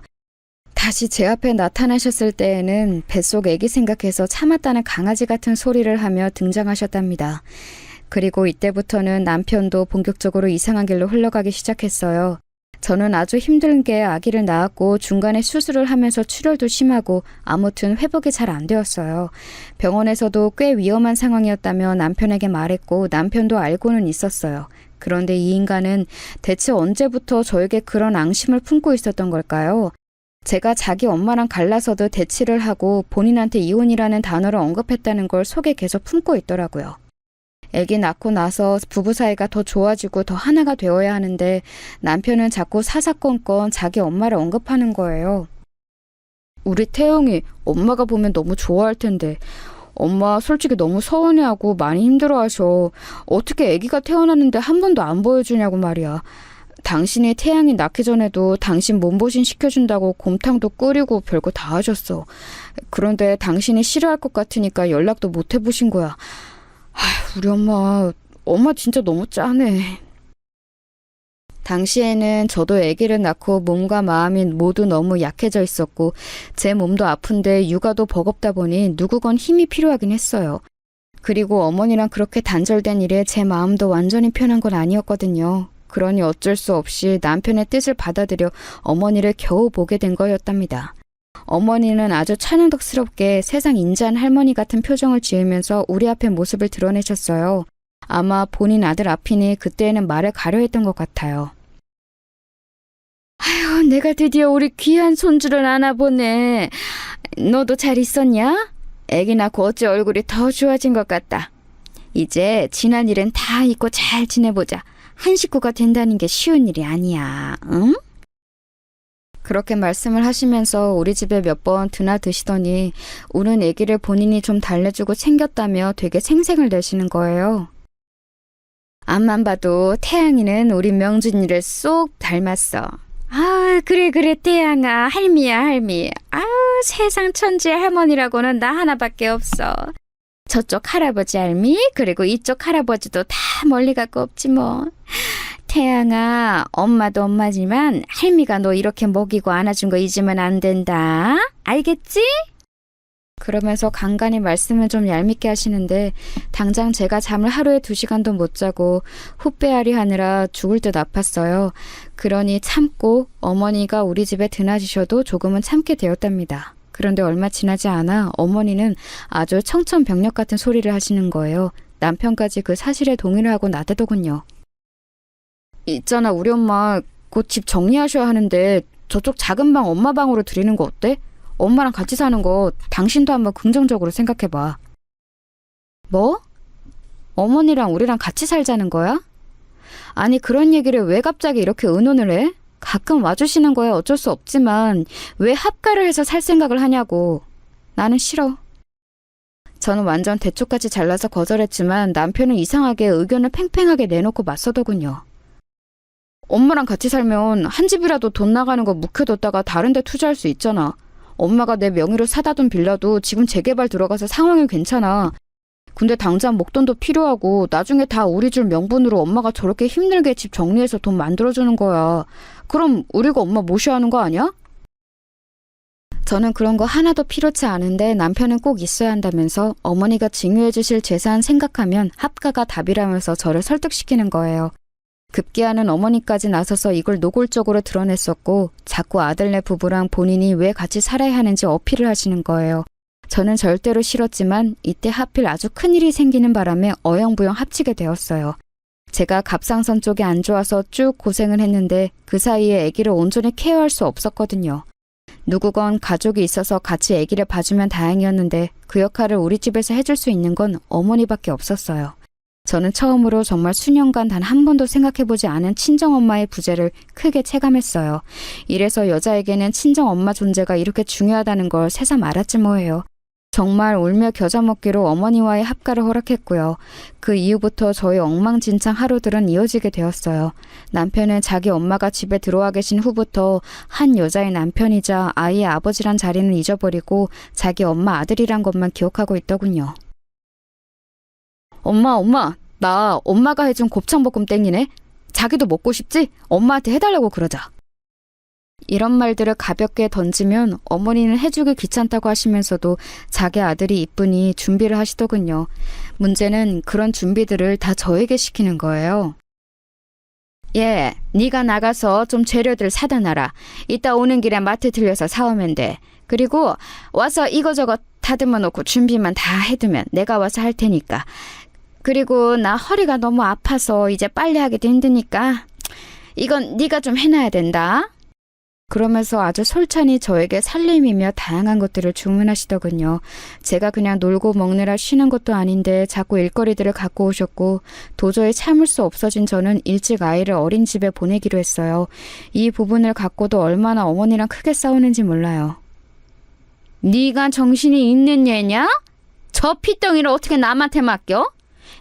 다시 제 앞에 나타나셨을 때에는 뱃속 아기 생각해서 참았다는 강아지 같은 소리를 하며 등장하셨답니다. 그리고 이때부터는 남편도 본격적으로 이상한 길로 흘러가기 시작했어요. 저는 아주 힘들게 아기를 낳았고 중간에 수술을 하면서 출혈도 심하고 아무튼 회복이 잘 안 되었어요. 병원에서도 꽤 위험한 상황이었다며 남편에게 말했고 남편도 알고는 있었어요. 그런데 이 인간은 대체 언제부터 저에게 그런 앙심을 품고 있었던 걸까요? 제가 자기 엄마랑 갈라서도 대치를 하고 본인한테 이혼이라는 단어를 언급했다는 걸 속에 계속 품고 있더라고요. 아기 낳고 나서 부부 사이가 더 좋아지고 더 하나가 되어야 하는데 남편은 자꾸 사사건건 자기 엄마를 언급하는 거예요. 우리 태영이 엄마가 보면 너무 좋아할 텐데 엄마 솔직히 너무 서운해하고 많이 힘들어하셔. 어떻게 아기가 태어났는데 한 번도 안 보여주냐고 말이야. 당신이 태양이 낳기 전에도 당신 몸보신 시켜준다고 곰탕도 끓이고 별거 다 하셨어. 그런데 당신이 싫어할 것 같으니까 연락도 못 해보신 거야. 아휴, 우리 엄마 진짜 너무 짠해. 당시에는 저도 아기를 낳고 몸과 마음이 모두 너무 약해져 있었고 제 몸도 아픈데 육아도 버겁다 보니 누구건 힘이 필요하긴 했어요. 그리고 어머니랑 그렇게 단절된 일에 제 마음도 완전히 편한 건 아니었거든요. 그러니 어쩔 수 없이 남편의 뜻을 받아들여 어머니를 겨우 보게 된 거였답니다. 어머니는 아주 찬양덕스럽게 세상 인자한 할머니 같은 표정을 지으면서 우리 앞에 모습을 드러내셨어요. 아마 본인 아들 앞이니 그때에는 말을 가려 했던 것 같아요. 아휴, 내가 드디어 우리 귀한 손주를 안아보네. 너도 잘 있었냐? 애기 낳고 어째 얼굴이 더 좋아진 것 같다. 이제 지난 일은 다 잊고 잘 지내보자. 한 식구가 된다는 게 쉬운 일이 아니야, 응? 그렇게 말씀을 하시면서 우리 집에 몇 번 드나드시더니 우는 아기를 본인이 좀 달래주고 챙겼다며 되게 생색을 내시는 거예요. 앞만 봐도 태양이는 우리 명준이를 쏙 닮았어. 아, 그래 태양아, 할미야 할미. 아, 세상 천지의 할머니라고는 나 하나밖에 없어. 저쪽 할아버지 할미 그리고 이쪽 할아버지도 다 멀리 갖고 없지 뭐. 태양아, 엄마도 엄마지만 할미가 너 이렇게 먹이고 안아준 거 잊으면 안 된다. 알겠지? 그러면서 간간히 말씀을 좀 얄밉게 하시는데 당장 제가 잠을 하루에 2시간도 못 자고 훗배앓이 하느라 죽을 듯 아팠어요. 그러니 참고 어머니가 우리 집에 드나지셔도 조금은 참게 되었답니다. 그런데 얼마 지나지 않아 어머니는 아주 청천벽력 같은 소리를 하시는 거예요. 남편까지 그 사실에 동의를 하고 나대더군요. 있잖아, 우리 엄마 곧 집 정리하셔야 하는데 저쪽 작은 방 엄마 방으로 드리는 거 어때? 엄마랑 같이 사는 거 당신도 한번 긍정적으로 생각해봐. 뭐? 어머니랑 우리랑 같이 살자는 거야? 아니, 그런 얘기를 왜 갑자기 이렇게 의논을 해? 가끔 와주시는 거야 어쩔 수 없지만 왜 합가를 해서 살 생각을 하냐고. 나는 싫어. 저는 완전 대초까지 잘라서 거절했지만 남편은 이상하게 의견을 팽팽하게 내놓고 맞서더군요. 엄마랑 같이 살면 한 집이라도 돈 나가는 거 묵혀뒀다가 다른 데 투자할 수 있잖아. 엄마가 내 명의로 사다 둔 빌라도 지금 재개발 들어가서 상황이 괜찮아. 근데 당장 목돈도 필요하고 나중에 다 우리 줄 명분으로 엄마가 저렇게 힘들게 집 정리해서 돈 만들어주는 거야. 그럼 우리가 엄마 모셔야 하는 거 아니야? 저는 그런 거 하나도 필요치 않은데 남편은 꼭 있어야 한다면서 어머니가 증여해 주실 재산 생각하면 합가가 답이라면서 저를 설득시키는 거예요. 급기야는 어머니까지 나서서 이걸 노골적으로 드러냈었고 자꾸 아들네 부부랑 본인이 왜 같이 살아야 하는지 어필을 하시는 거예요. 저는 절대로 싫었지만 이때 하필 아주 큰일이 생기는 바람에 어영부영 합치게 되었어요. 제가 갑상선 쪽이 안 좋아서 쭉 고생을 했는데 그 사이에 아기를 온전히 케어할 수 없었거든요. 누구건 가족이 있어서 같이 아기를 봐주면 다행이었는데 그 역할을 우리 집에서 해줄 수 있는 건 어머니밖에 없었어요. 저는 처음으로 정말 수년간 단 한 번도 생각해보지 않은 친정엄마의 부재를 크게 체감했어요. 이래서 여자에게는 친정엄마 존재가 이렇게 중요하다는 걸 새삼 알았지 뭐예요. 정말 울며 겨자 먹기로 어머니와의 합가를 허락했고요. 그 이후부터 저희 엉망진창 하루들은 이어지게 되었어요. 남편은 자기 엄마가 집에 들어와 계신 후부터 한 여자의 남편이자 아이의 아버지란 자리는 잊어버리고 자기 엄마 아들이란 것만 기억하고 있더군요. 엄마, 나 엄마가 해준 곱창볶음 땡기네. 자기도 먹고 싶지? 엄마한테 해달라고 그러자. 이런 말들을 가볍게 던지면 어머니는 해주기 귀찮다고 하시면서도 자기 아들이 이쁘니 준비를 하시더군요. 문제는 그런 준비들을 다 저에게 시키는 거예요. 예, 네가 나가서 좀 재료들 사다 놔라. 이따 오는 길에 마트 들려서 사오면 돼. 그리고 와서 이거저거 다듬어 놓고 준비만 다 해두면 내가 와서 할 테니까. 그리고 나 허리가 너무 아파서 이제 빨리 하기도 힘드니까 이건 네가 좀 해놔야 된다. 그러면서 아주 솔찬히 저에게 살림이며 다양한 것들을 주문하시더군요. 제가 그냥 놀고 먹느라 쉬는 것도 아닌데 자꾸 일거리들을 갖고 오셨고 도저히 참을 수 없어진 저는 일찍 아이를 어린이집에 보내기로 했어요. 이 부분을 갖고도 얼마나 어머니랑 크게 싸우는지 몰라요. 네가 정신이 있는 얘냐? 저 피덩이를 어떻게 남한테 맡겨?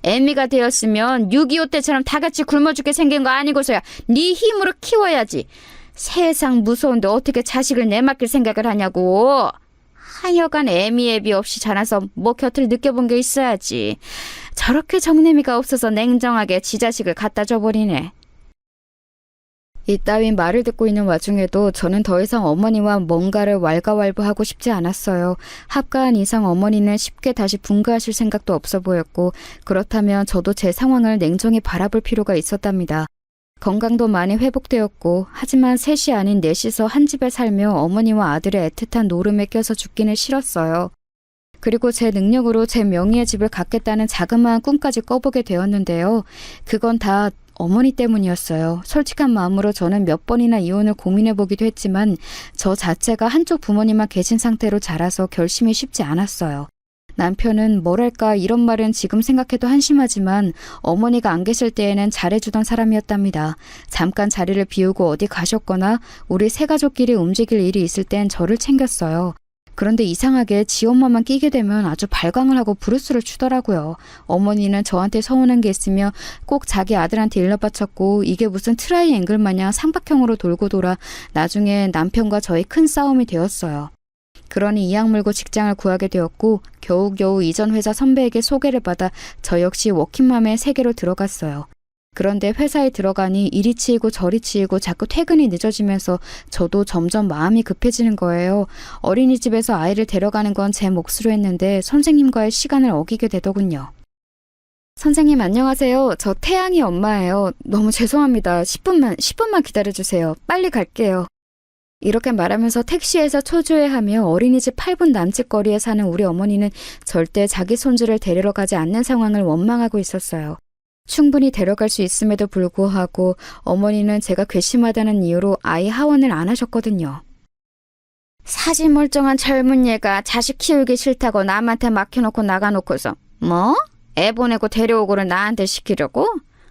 애미가 되었으면 6.25 때처럼 다 같이 굶어 죽게 생긴 거 아니고서야 네 힘으로 키워야지. 세상 무서운데 어떻게 자식을 내맡길 생각을 하냐고. 하여간 애미 없이 자라서 뭐 곁을 느껴본 게 있어야지. 저렇게 정내미가 없어서 냉정하게 지 자식을 갖다 줘버리네. 이따윈 말을 듣고 있는 와중에도 저는 더 이상 어머니와 뭔가를 왈가왈부하고 싶지 않았어요. 합가한 이상 어머니는 쉽게 다시 분가하실 생각도 없어 보였고 그렇다면 저도 제 상황을 냉정히 바라볼 필요가 있었답니다. 건강도 많이 회복되었고 하지만 셋이 아닌 넷이서 한 집에 살며 어머니와 아들의 애틋한 노름에 껴서 죽기는 싫었어요. 그리고 제 능력으로 제 명의의 집을 갖겠다는 자그마한 꿈까지 꿔보게 되었는데요. 그건 다 어머니 때문이었어요. 솔직한 마음으로 저는 몇 번이나 이혼을 고민해보기도 했지만 저 자체가 한쪽 부모님만 계신 상태로 자라서 결심이 쉽지 않았어요. 남편은 뭐랄까 이런 말은 지금 생각해도 한심하지만 어머니가 안 계실 때에는 잘해주던 사람이었답니다. 잠깐 자리를 비우고 어디 가셨거나 우리 세 가족끼리 움직일 일이 있을 땐 저를 챙겼어요. 그런데 이상하게 지 엄마만 끼게 되면 아주 발광을 하고 브루스를 추더라고요. 어머니는 저한테 서운한 게 있으며 꼭 자기 아들한테 일러바쳤고 이게 무슨 트라이앵글 마냥 삼각형으로 돌고 돌아 나중에 남편과 저희 큰 싸움이 되었어요. 그러니 이악 물고 직장을 구하게 되었고 겨우겨우 이전 회사 선배에게 소개를 받아 저 역시 워킹맘의 세계로 들어갔어요. 그런데 회사에 들어가니 이리 치이고 저리 치이고 자꾸 퇴근이 늦어지면서 저도 점점 마음이 급해지는 거예요. 어린이집에서 아이를 데려가는 건 제 몫으로 했는데 선생님과의 시간을 어기게 되더군요. 선생님 안녕하세요. 저 태양이 엄마예요. 너무 죄송합니다. 10분만 기다려주세요. 빨리 갈게요. 이렇게 말하면서 택시에서 초조해하며 어린이집 8분 남짓 거리에 사는 우리 어머니는 절대 자기 손주를 데리러 가지 않는 상황을 원망하고 있었어요. 충분히 데려갈 수 있음에도 불구하고 어머니는 제가 괘씸하다는 이유로 아이 하원을 안 하셨거든요. 사지 멀쩡한 젊은 얘가 자식 키우기 싫다고 남한테 맡겨놓고 나가놓고서 뭐? 애 보내고 데려오고를 나한테 시키려고?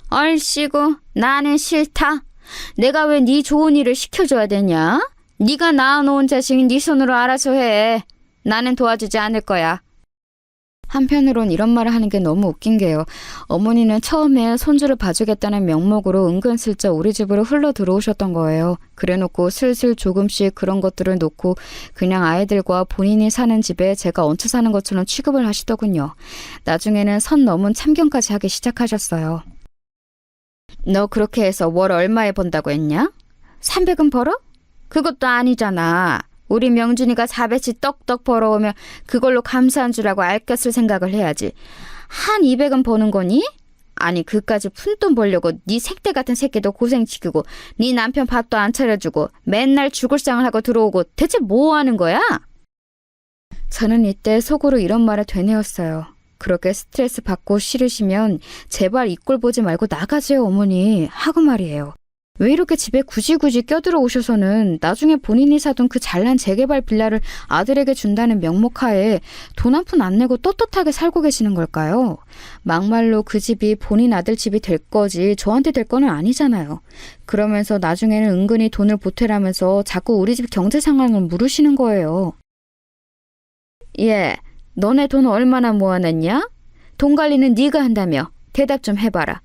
얼씨구 나는 싫다. 내가 왜 네 좋은 일을 시켜줘야 되냐? 네가 낳아놓은 자식 네 손으로 알아서 해. 나는 도와주지 않을 거야. 한편으론 이런 말을 하는 게 너무 웃긴 게요. 어머니는 처음에 손주를 봐주겠다는 명목으로 은근슬쩍 우리 집으로 흘러 들어오셨던 거예요. 그래놓고 슬슬 조금씩 그런 것들을 놓고 그냥 아이들과 본인이 사는 집에 제가 얹혀 사는 것처럼 취급을 하시더군요. 나중에는 선 넘은 참견까지 하기 시작하셨어요. 너 그렇게 해서 월 얼마에 번다고 했냐? 300은 벌어? 그것도 아니잖아. 우리 명준이가 400씩 떡떡 벌어오면 그걸로 감사한 줄 알고 아꼈을 생각을 해야지. 한 200은 버는 거니? 아니 그까지 푼돈 벌려고 네 색대 같은 새끼도 고생시키고 네 남편 밥도 안 차려주고 맨날 죽을상을 하고 들어오고 대체 뭐 하는 거야? 저는 이때 속으로 이런 말을 되뇌었어요. 그렇게 스트레스 받고 싫으시면 제발 이 꼴 보지 말고 나가세요 어머니 하고 말이에요. 왜 이렇게 집에 굳이 껴들어 오셔서는 나중에 본인이 사둔 그 잘난 재개발 빌라를 아들에게 준다는 명목하에 돈 한 푼 안 내고 떳떳하게 살고 계시는 걸까요? 막말로 그 집이 본인 아들 집이 될 거지 저한테 될 거는 아니잖아요. 그러면서 나중에는 은근히 돈을 보태라면서 자꾸 우리 집 경제 상황을 물으시는 거예요. 예, 너네 돈 얼마나 모아놨냐? 돈 관리는 네가 한다며. 대답 좀 해봐라.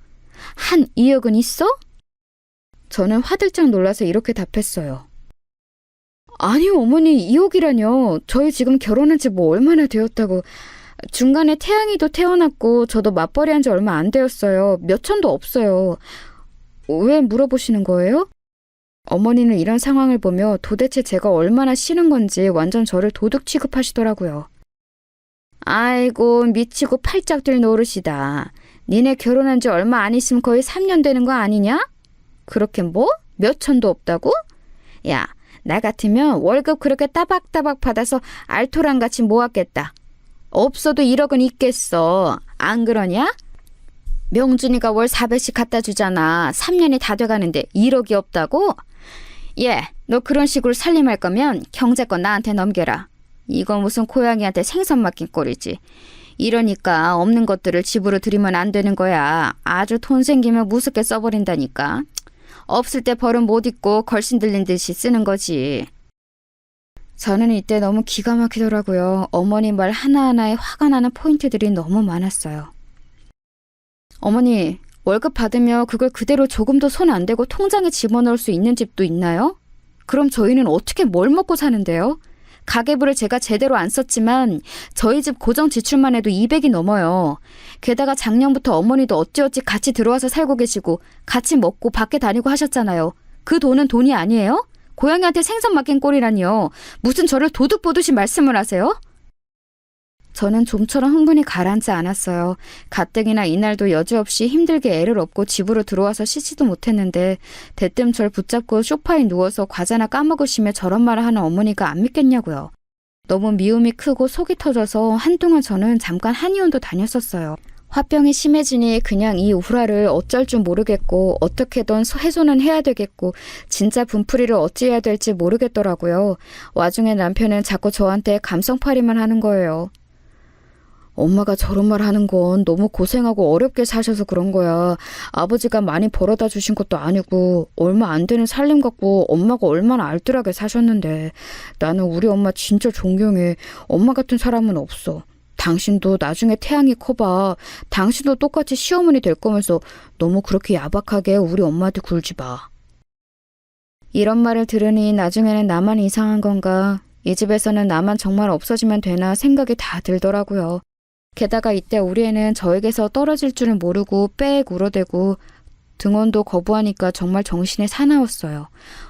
한 2억은 있어? 저는 화들짝 놀라서 이렇게 답했어요. 아니요, 어머니, 2억이라뇨. 저희 지금 결혼한 지 뭐 얼마나 되었다고. 중간에 태양이도 태어났고 저도 맞벌이 한 지 얼마 안 되었어요. 몇 천도 없어요. 왜 물어보시는 거예요? 어머니는 이런 상황을 보며 도대체 제가 얼마나 싫은 건지 완전 저를 도둑 취급하시더라고요. 아이고, 미치고 팔짝 뛸 노릇이다. 니네 결혼한 지 얼마 안 있으면 거의 3년 되는 거 아니냐? 그렇게 뭐? 몇 천도 없다고? 야, 나 같으면 월급 그렇게 따박따박 받아서 알토란같이 모았겠다. 없어도 1억은 있겠어. 안 그러냐? 명준이가 월 400씩 갖다 주잖아. 3년이 다 돼가는데 1억이 없다고? 예, 너 그런 식으로 살림할 거면 경제권 나한테 넘겨라. 이거 무슨 고양이한테 생선 맡긴 꼴이지. 이러니까 없는 것들을 집으로 들이면 안 되는 거야. 아주 돈 생기면 무섭게 써버린다니까. 없을 때 벌은 못 입고 걸신 들린 듯이 쓰는 거지. 저는 이때 너무 기가 막히더라고요. 어머니 말 하나하나에 화가 나는 포인트들이 너무 많았어요. 어머니, 월급 받으며 그걸 그대로 조금도 손 안 대고 통장에 집어넣을 수 있는 집도 있나요? 그럼 저희는 어떻게 뭘 먹고 사는데요? 가계부를 제가 제대로 안 썼지만 저희 집 고정 지출만 해도 200이 넘어요. 게다가 작년부터 어머니도 어찌어찌 같이 들어와서 살고 계시고 같이 먹고 밖에 다니고 하셨잖아요. 그 돈은 돈이 아니에요? 고양이한테 생선 맡긴 꼴이라니요. 무슨 저를 도둑 보듯이 말씀을 하세요? 저는 좀처럼 흥분이 가라앉지 않았어요. 가뜩이나 이날도 여지없이 힘들게 애를 업고 집으로 들어와서 씻지도 못했는데 대뜸 절 붙잡고 소파에 누워서 과자나 까먹으시며 저런 말을 하는 어머니가 안 믿겠냐고요. 너무 미움이 크고 속이 터져서 한동안 저는 잠깐 한의원도 다녔었어요. 화병이 심해지니 그냥 이 우라를 어쩔 줄 모르겠고 어떻게든 해소는 해야 되겠고 진짜 분풀이를 어찌해야 될지 모르겠더라고요. 와중에 남편은 자꾸 저한테 감성팔이만 하는 거예요. 엄마가 저런 말 하는 건 너무 고생하고 어렵게 사셔서 그런 거야. 아버지가 많이 벌어다 주신 것도 아니고 얼마 안 되는 살림 갖고 엄마가 얼마나 알뜰하게 사셨는데 나는 우리 엄마 진짜 존경해. 엄마 같은 사람은 없어. 당신도 나중에 태양이 커봐. 당신도 똑같이 시어머니 될 거면서 너무 그렇게 야박하게 우리 엄마한테 굴지 마. 이런 말을 들으니 나중에는 나만 이상한 건가? 이 집에서는 나만 정말 없어지면 되나 생각이 다 들더라고요. 게다가 이때 우리 애는 저에게서 떨어질 줄을 모르고 빽 울어대고 등원도 거부하니까 정말 정신이 사나웠어요.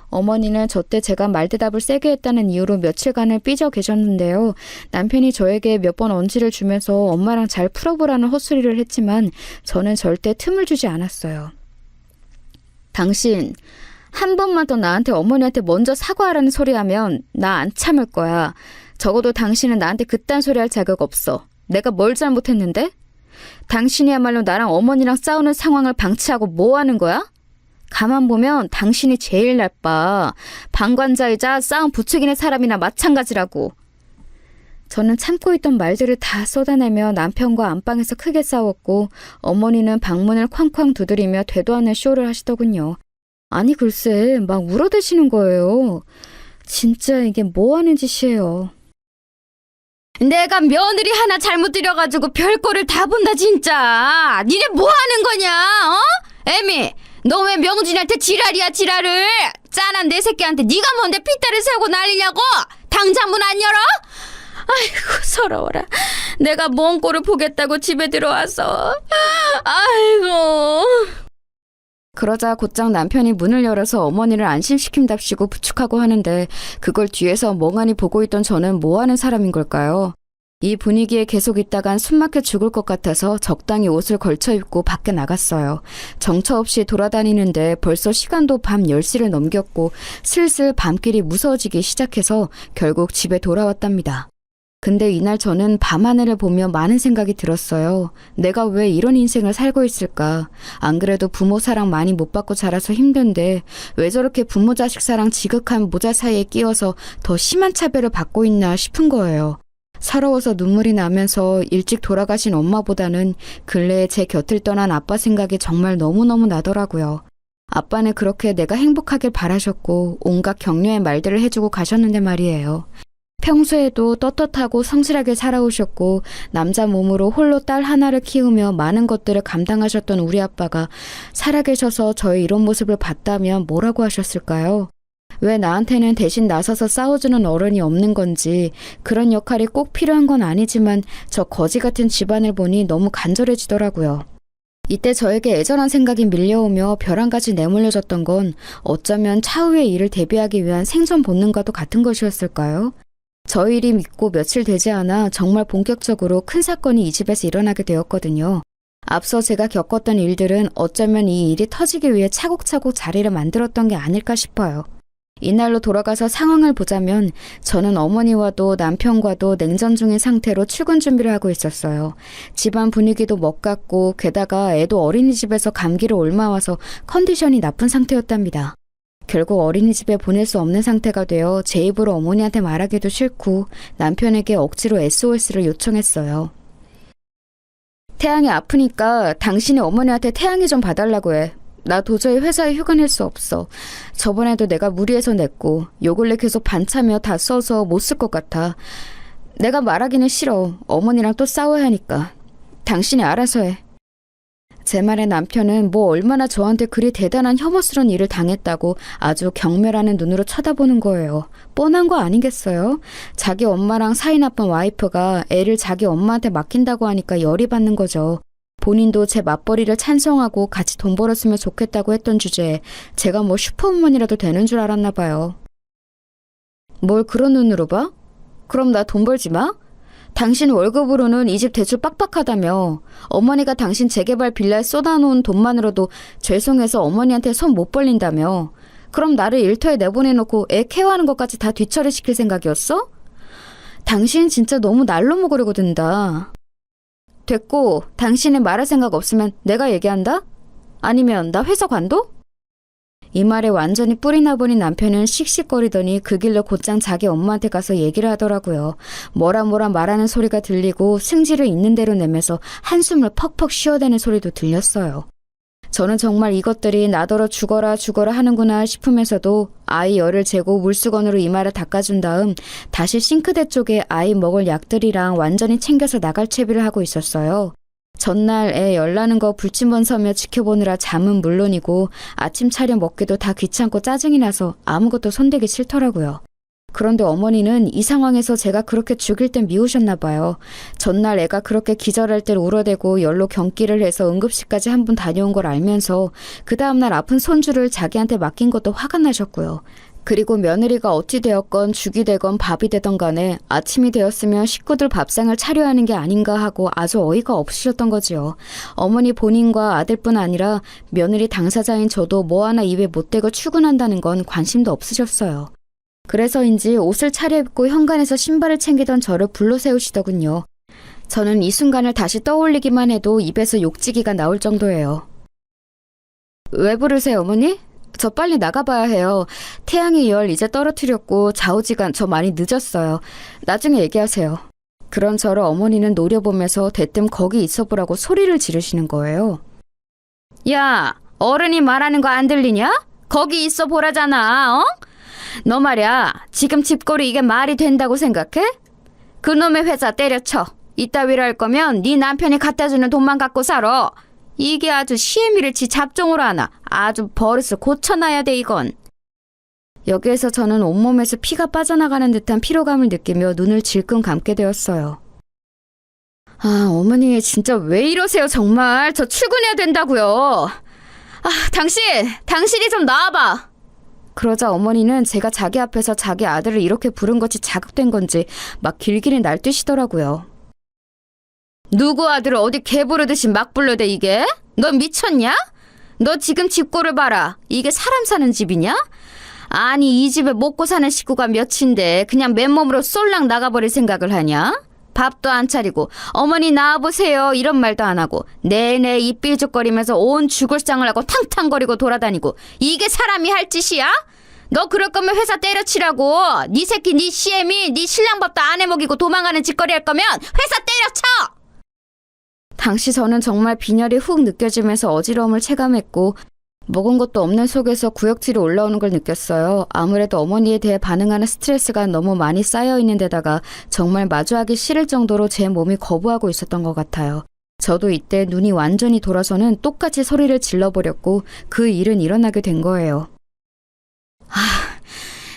어머니는 저때 제가 말대답을 세게 했다는 이유로 며칠간을 삐져 계셨는데요. 남편이 저에게 몇 번 언지를 주면서 엄마랑 잘 풀어보라는 헛소리를 했지만 저는 절대 틈을 주지 않았어요. 당신 한 번만 더 나한테 어머니한테 먼저 사과하라는 소리 하면 나 안 참을 거야. 적어도 당신은 나한테 그딴 소리 할 자격 없어. 내가 뭘 잘못했는데? 당신이야말로 나랑 어머니랑 싸우는 상황을 방치하고 뭐 하는 거야? 가만 보면 당신이 제일 나빠. 방관자이자 싸움 부추기는 사람이나 마찬가지라고. 저는 참고 있던 말들을 다 쏟아내며 남편과 안방에서 크게 싸웠고 어머니는 방문을 쾅쾅 두드리며 되도 않는 쇼를 하시더군요. 아니 글쎄 막 울어대시는 거예요. 진짜 이게 뭐 하는 짓이에요. 내가 며느리 하나 잘못 들여가지고 별꼴을 다 본다 진짜. 니네 뭐 하는 거냐? 어? 애미, 너 왜 명준이한테 지랄이야 지랄을. 짠한 내 새끼한테 네가 뭔데 핏대를 세우고 난리냐고. 당장 문 안 열어? 아이고 서러워라. 내가 뭔 꼴을 보겠다고 집에 들어와서. 아이고. 그러자 곧장 남편이 문을 열어서 어머니를 안심시킨답시고 부축하고 하는데 그걸 뒤에서 멍하니 보고 있던 저는 뭐 하는 사람인 걸까요? 이 분위기에 계속 있다간 숨막혀 죽을 것 같아서 적당히 옷을 걸쳐 입고 밖에 나갔어요. 정처 없이 돌아다니는데 벌써 시간도 밤 10시를 넘겼고 슬슬 밤길이 무서워지기 시작해서 결국 집에 돌아왔답니다. 근데 이날 저는 밤하늘을 보며 많은 생각이 들었어요. 내가 왜 이런 인생을 살고 있을까? 안 그래도 부모 사랑 많이 못 받고 자라서 힘든데 왜 저렇게 부모 자식 사랑 지극한 모자 사이에 끼어서 더 심한 차별을 받고 있나 싶은 거예요. 서러워서 눈물이 나면서 일찍 돌아가신 엄마보다는 근래에 제 곁을 떠난 아빠 생각이 정말 너무너무 나더라고요. 아빠는 그렇게 내가 행복하길 바라셨고 온갖 격려의 말들을 해주고 가셨는데 말이에요. 평소에도 떳떳하고 성실하게 살아오셨고 남자 몸으로 홀로 딸 하나를 키우며 많은 것들을 감당하셨던 우리 아빠가 살아계셔서 저의 이런 모습을 봤다면 뭐라고 하셨을까요? 왜 나한테는 대신 나서서 싸워주는 어른이 없는 건지, 그런 역할이 꼭 필요한 건 아니지만 저 거지 같은 집안을 보니 너무 간절해지더라고요. 이때 저에게 애절한 생각이 밀려오며 별 한 가지 내몰려졌던 건 어쩌면 차후의 일을 대비하기 위한 생존 본능과도 같은 것이었을까요? 저 일이 믿고 며칠 되지 않아 정말 본격적으로 큰 사건이 이 집에서 일어나게 되었거든요. 앞서 제가 겪었던 일들은 어쩌면 이 일이 터지기 위해 차곡차곡 자리를 만들었던 게 아닐까 싶어요. 이날로 돌아가서 상황을 보자면 저는 어머니와도 남편과도 냉전 중인 상태로 출근 준비를 하고 있었어요. 집안 분위기도 먹같고 게다가 애도 어린이집에서 감기를 옮아와서 컨디션이 나쁜 상태였답니다. 결국 어린이집에 보낼 수 없는 상태가 되어 제 입으로 어머니한테 말하기도 싫고 남편에게 억지로 SOS를 요청했어요. 태양이 아프니까 당신이 어머니한테 태양이 좀 봐달라고 해. 나 도저히 회사에 휴가 낼 수 없어. 저번에도 내가 무리해서 냈고 요 근래 계속 반차며 다 써서 못 쓸 것 같아. 내가 말하기는 싫어. 어머니랑 또 싸워야 하니까. 당신이 알아서 해. 제 말에 남편은 뭐 얼마나 저한테 그리 대단한 혐오스러운 일을 당했다고 아주 경멸하는 눈으로 쳐다보는 거예요. 뻔한 거 아니겠어요? 자기 엄마랑 사이 나쁜 와이프가 애를 자기 엄마한테 맡긴다고 하니까 열이 받는 거죠. 본인도 제 맞벌이를 찬성하고 같이 돈 벌었으면 좋겠다고 했던 주제에 제가 뭐 슈퍼우먼이라도 되는 줄 알았나 봐요. 뭘 그런 눈으로 봐? 그럼 나 돈 벌지 마? 당신 월급으로는 이 집 대출 빡빡하다며. 어머니가 당신 재개발 빌라에 쏟아놓은 돈만으로도 죄송해서 어머니한테 손 못 벌린다며. 그럼 나를 일터에 내보내놓고 애 케어하는 것까지 다 뒤처리시킬 생각이었어? 당신 진짜 너무 날로 먹으려고 든다. 됐고 당신이 말할 생각 없으면 내가 얘기한다? 아니면 나 회사 관둬? 이 말에 완전히 뿔이 나버린 남편은 씩씩거리더니 그 길로 곧장 자기 엄마한테 가서 얘기를 하더라고요. 뭐라 말하는 소리가 들리고 승질을 있는 대로 내면서 한숨을 퍽퍽 쉬어대는 소리도 들렸어요. 저는 정말 이것들이 나더러 죽어라 하는구나 싶으면서도 아이 열을 재고 물수건으로 이마를 닦아준 다음 다시 싱크대 쪽에 아이 먹을 약들이랑 완전히 챙겨서 나갈 채비를 하고 있었어요. 전날 애 열 나는 거 불침번 서며 지켜보느라 잠은 물론이고 아침 차려 먹기도 다 귀찮고 짜증이 나서 아무것도 손대기 싫더라고요. 그런데 어머니는 이 상황에서 제가 그렇게 죽일 땐 미우셨나 봐요. 전날 애가 그렇게 기절할 때 울어대고 열로 경기를 해서 응급실까지 한 번 다녀온 걸 알면서 그 다음날 아픈 손주를 자기한테 맡긴 것도 화가 나셨고요. 그리고 며느리가 어찌 되었건 죽이 되건 밥이 되던 간에 아침이 되었으면 식구들 밥상을 차려야 하는 게 아닌가 하고 아주 어이가 없으셨던 거지요. 어머니 본인과 아들뿐 아니라 며느리 당사자인 저도 뭐 하나 입에 못 대고 출근한다는 건 관심도 없으셨어요. 그래서인지 옷을 차려입고 현관에서 신발을 챙기던 저를 불러 세우시더군요. 저는 이 순간을 다시 떠올리기만 해도 입에서 욕지기가 나올 정도예요. 왜 부르세요, 어머니? 저 빨리 나가봐야 해요. 태양의 열 이제 떨어뜨렸고 좌우지간 저 많이 늦었어요. 나중에 얘기하세요. 그런 저를 어머니는 노려보면서 대뜸 거기 있어보라고 소리를 지르시는 거예요. 야, 어른이 말하는 거 안 들리냐? 거기 있어 보라잖아, 어? 너 말이야, 지금 집꼴이 이게 말이 된다고 생각해? 그놈의 회사 때려쳐. 이따위로 할 거면 네 남편이 갖다주는 돈만 갖고 살아. 이게 아주 시애미를 지 잡종으로 하나. 아주 버릇을 고쳐놔야 돼 이건. 여기에서 저는 온몸에서 피가 빠져나가는 듯한 피로감을 느끼며 눈을 질끈 감게 되었어요. 아, 어머니 진짜 왜 이러세요 정말. 저 출근해야 된다고요. 아, 당신이 좀 나와봐. 그러자 어머니는 제가 자기 앞에서 자기 아들을 이렇게 부른 것이 자극된 건지 막 길길이 날뛰시더라고요. 누구 아들을 어디 개 부르듯이 막 불러대 이게? 너 미쳤냐? 너 지금 집꼴을 봐라. 이게 사람 사는 집이냐? 아니 이 집에 먹고 사는 식구가 몇인데 그냥 맨몸으로 쏠랑 나가버릴 생각을 하냐? 밥도 안 차리고 어머니 나와보세요 이런 말도 안 하고 내내 입 삐죽거리면서 온 죽을상을 하고 탕탕거리고 돌아다니고 이게 사람이 할 짓이야? 너 그럴 거면 회사 때려치라고. 네 새끼 네 CM이 네 신랑 밥도 안 해먹이고 도망가는 짓거리 할 거면 회사 때려쳐. 당시 저는 정말 빈혈이 훅 느껴지면서 어지러움을 체감했고 먹은 것도 없는 속에서 구역질이 올라오는 걸 느꼈어요. 아무래도 어머니에 대해 반응하는 스트레스가 너무 많이 쌓여 있는 데다가 정말 마주하기 싫을 정도로 제 몸이 거부하고 있었던 것 같아요. 저도 이때 눈이 완전히 돌아서는 똑같이 소리를 질러버렸고 그 일은 일어나게 된 거예요.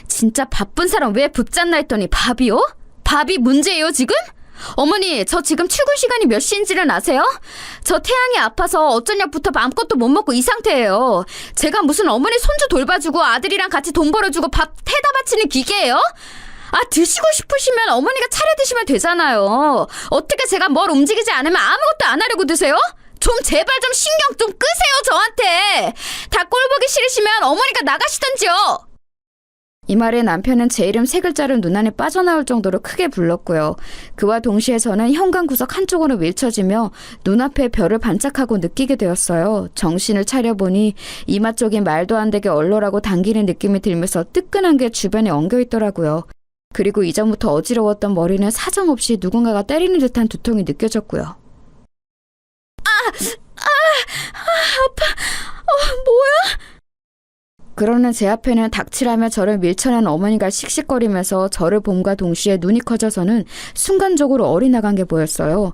진짜 바쁜 사람 왜 붙잡나 했더니 밥이요? 밥이 문제예요 지금? 어머니 저 지금 출근 시간이 몇 시인지는 아세요? 저 태양이 아파서 어쩐 약부터 아무것도 못 먹고 이 상태예요. 제가 무슨 어머니 손주 돌봐주고 아들이랑 같이 돈 벌어주고 밥 태다 바치는 기계예요? 드시고 싶으시면 어머니가 차려 드시면 되잖아요. 어떻게 제가 뭘 움직이지 않으면 아무것도 안 하려고 드세요? 좀 제발 좀 신경 좀 끄세요 저한테. 다 꼴보기 싫으시면 어머니가 나가시던지요. 이 말에 남편은 제 이름 세 글자를 눈안에 빠져나올 정도로 크게 불렀고요. 그와 동시에 저는 현관구석 한쪽으로 밀쳐지며 눈앞에 별을 반짝하고 느끼게 되었어요. 정신을 차려보니 이마 쪽이 말도 안 되게 얼얼하고 당기는 느낌이 들면서 뜨끈한 게 주변에 엉겨 있더라고요. 그리고 이전부터 어지러웠던 머리는 사정없이 누군가가 때리는 듯한 두통이 느껴졌고요. 아파. 뭐야? 그러는 제 앞에는 닥치라며 저를 밀쳐낸 어머니가 씩씩거리면서 저를 봄과 동시에 눈이 커져서는 순간적으로 어리나간 게 보였어요.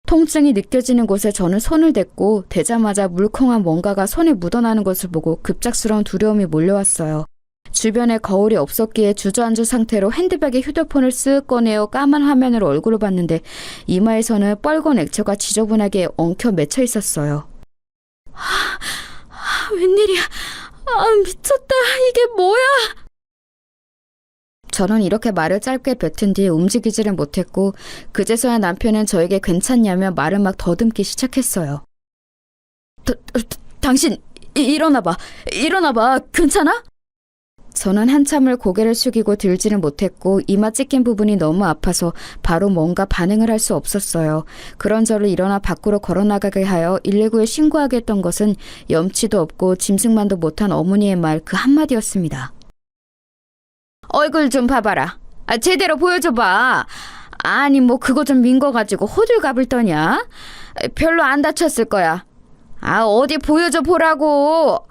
통증이 느껴지는 곳에 저는 손을 댔고 대자마자 물컹한 뭔가가 손에 묻어나는 것을 보고 급작스러운 두려움이 몰려왔어요. 주변에 거울이 없었기에 주저앉은 상태로 핸드백에 휴대폰을 쓱 꺼내어 까만 화면으로 얼굴을 봤는데 이마에서는 뻘건 액체가 지저분하게 엉켜 맺혀 있었어요. 웬일이야. 미쳤다. 이게 뭐야? 저는 이렇게 말을 짧게 뱉은 뒤 움직이지를 못했고 그제서야 남편은 저에게 괜찮냐며 말을 막 더듬기 시작했어요. 당신 일어나봐. 괜찮아? 저는 한참을 고개를 숙이고 들지는 못했고 이마 찢긴 부분이 너무 아파서 바로 뭔가 반응을 할 수 없었어요. 그런 저를 일어나 밖으로 걸어나가게 하여 119에 신고하게 했던 것은 염치도 없고 짐승만도 못한 어머니의 말 그 한마디였습니다. 얼굴 좀 봐봐라. 제대로 보여줘봐. 아니 뭐 그거 좀 민 거 가지고 호들갑을 떠냐? 별로 안 다쳤을 거야. 어디 보여줘 보라고.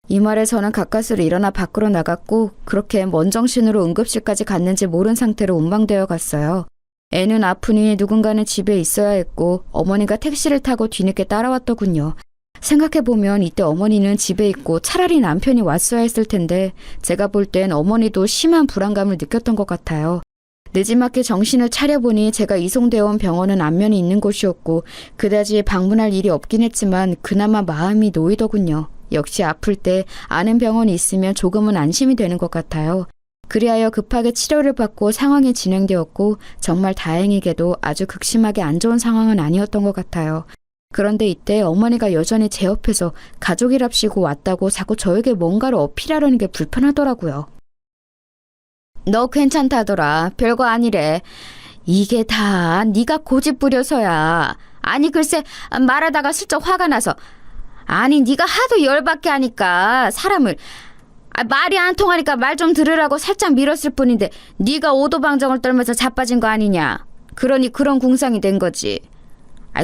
이 말에 저는 가까스로 일어나 밖으로 나갔고 그렇게 먼 정신으로 응급실까지 갔는지 모른 상태로 운방되어 갔어요. 애는 아프니 누군가는 집에 있어야 했고 어머니가 택시를 타고 뒤늦게 따라왔더군요. 생각해보면 이때 어머니는 집에 있고 차라리 남편이 왔어야 했을 텐데 제가 볼 땐 어머니도 심한 불안감을 느꼈던 것 같아요. 늦지막히 정신을 차려보니 제가 이송되어 온 병원은 안면이 있는 곳이었고 그다지 방문할 일이 없긴 했지만 그나마 마음이 놓이더군요. 역시 아플 때 아는 병원이 있으면 조금은 안심이 되는 것 같아요. 그리하여 급하게 치료를 받고 상황이 진행되었고 정말 다행히게도 아주 극심하게 안 좋은 상황은 아니었던 것 같아요. 그런데 이때 어머니가 여전히 제 옆에서 가족이랍시고 왔다고 자꾸 저에게 뭔가를 어필하려는 게 불편하더라고요. 너 괜찮다더라. 별거 아니래. 이게 다 네가 고집 부려서야. 아니 글쎄 말하다가 슬쩍 화가 나서 아니 네가 하도 열받게 하니까 사람을 말이 안 통하니까 말 좀 들으라고 살짝 밀었을 뿐인데 네가 오도방정을 떨면서 자빠진 거 아니냐. 그러니 그런 궁상이 된 거지.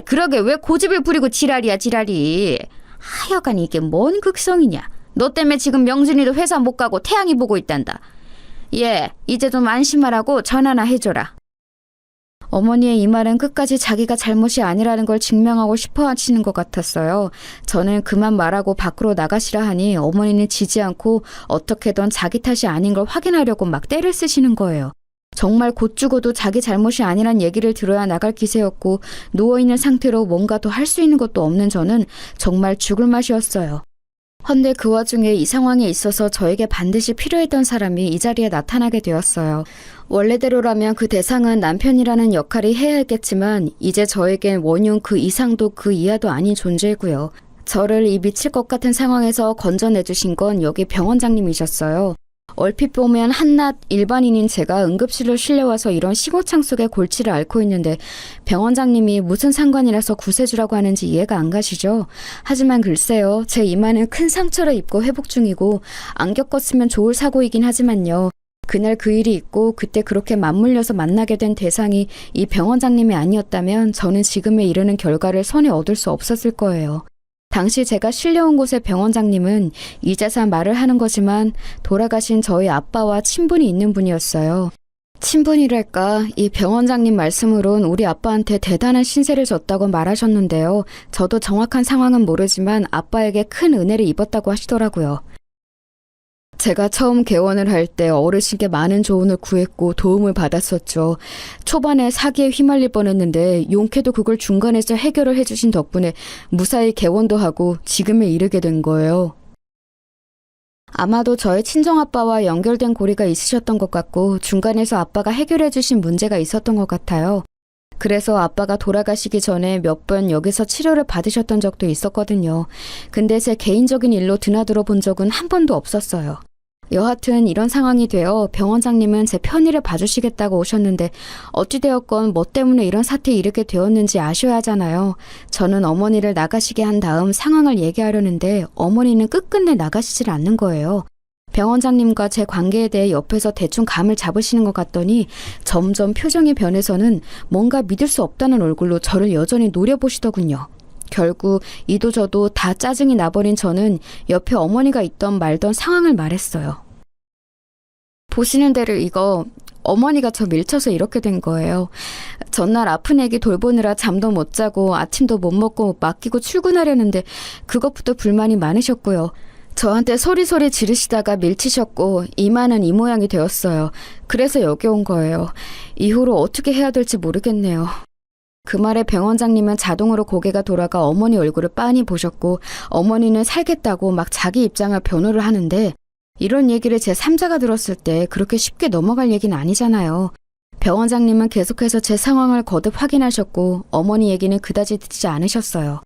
그러게 왜 고집을 부리고 지랄이야 지랄이. 하여간 이게 뭔 극성이냐. 너 때문에 지금 명준이도 회사 못 가고 태양이 보고 있단다. 이제 좀 안심하라고 전화나 해줘라. 어머니의 이 말은 끝까지 자기가 잘못이 아니라는 걸 증명하고 싶어 하시는 것 같았어요. 저는 그만 말하고 밖으로 나가시라 하니 어머니는 지지 않고 어떻게든 자기 탓이 아닌 걸 확인하려고 막 떼를 쓰시는 거예요. 정말 곧 죽어도 자기 잘못이 아니란 얘기를 들어야 나갈 기세였고 누워있는 상태로 뭔가 더 할 수 있는 것도 없는 저는 정말 죽을 맛이었어요. 헌데 그 와중에 이 상황에 있어서 저에게 반드시 필요했던 사람이 이 자리에 나타나게 되었어요. 원래대로라면 그 대상은 남편이라는 역할이 해야 했겠지만 이제 저에겐 원흉 그 이상도 그 이하도 아닌 존재고요. 저를 이 미칠 것 같은 상황에서 건져내주신 건 여기 병원장님이셨어요. 얼핏 보면 한낱 일반인인 제가 응급실로 실려와서 이런 시고창 속에 골치를 앓고 있는데 병원장님이 무슨 상관이라서 구세주라고 하는지 이해가 안 가시죠? 하지만 글쎄요, 제 이마는 큰 상처를 입고 회복 중이고 안 겪었으면 좋을 사고이긴 하지만요. 그날 그 일이 있고 그때 그렇게 맞물려서 만나게 된 대상이 이 병원장님이 아니었다면 저는 지금에 이르는 결과를 손에 얻을 수 없었을 거예요. 당시 제가 실려온 곳의 병원장님은 이제서 말을 하는 거지만 돌아가신 저희 아빠와 친분이 있는 분이었어요. 친분이랄까, 이 병원장님 말씀으론 우리 아빠한테 대단한 신세를 졌다고 말하셨는데요. 저도 정확한 상황은 모르지만 아빠에게 큰 은혜를 입었다고 하시더라고요. 제가 처음 개원을 할 때 어르신께 많은 조언을 구했고 도움을 받았었죠. 초반에 사기에 휘말릴 뻔했는데 용케도 그걸 중간에서 해결을 해주신 덕분에 무사히 개원도 하고 지금에 이르게 된 거예요. 아마도 저의 친정아빠와 연결된 고리가 있으셨던 것 같고 중간에서 아빠가 해결해 주신 문제가 있었던 것 같아요. 그래서 아빠가 돌아가시기 전에 몇 번 여기서 치료를 받으셨던 적도 있었거든요. 근데 제 개인적인 일로 드나들어 본 적은 한 번도 없었어요. 여하튼 이런 상황이 되어 병원장님은 제 편의를 봐주시겠다고 오셨는데 어찌되었건 뭐 때문에 이런 사태에 이르게 되었는지 아셔야 하잖아요. 저는 어머니를 나가시게 한 다음 상황을 얘기하려는데 어머니는 끝끝내 나가시질 않는 거예요. 병원장님과 제 관계에 대해 옆에서 대충 감을 잡으시는 것 같더니 점점 표정이 변해서는 뭔가 믿을 수 없다는 얼굴로 저를 여전히 노려보시더군요. 결국 이도저도 다 짜증이 나버린 저는 옆에 어머니가 있던 말던 상황을 말했어요. 보시는 대로 이거 어머니가 저 밀쳐서 이렇게 된 거예요. 전날 아픈 애기 돌보느라 잠도 못 자고 아침도 못 먹고 맡기고 출근하려는데 그것부터 불만이 많으셨고요. 저한테 소리소리 지르시다가 밀치셨고 이마는 이 모양이 되었어요. 그래서 여기 온 거예요. 이후로 어떻게 해야 될지 모르겠네요. 그 말에 병원장님은 자동으로 고개가 돌아가 어머니 얼굴을 빤히 보셨고 어머니는 살겠다고 막 자기 입장을 변호를 하는데 이런 얘기를 제 3자가 들었을 때 그렇게 쉽게 넘어갈 얘기는 아니잖아요. 병원장님은 계속해서 제 상황을 거듭 확인하셨고 어머니 얘기는 그다지 듣지 않으셨어요.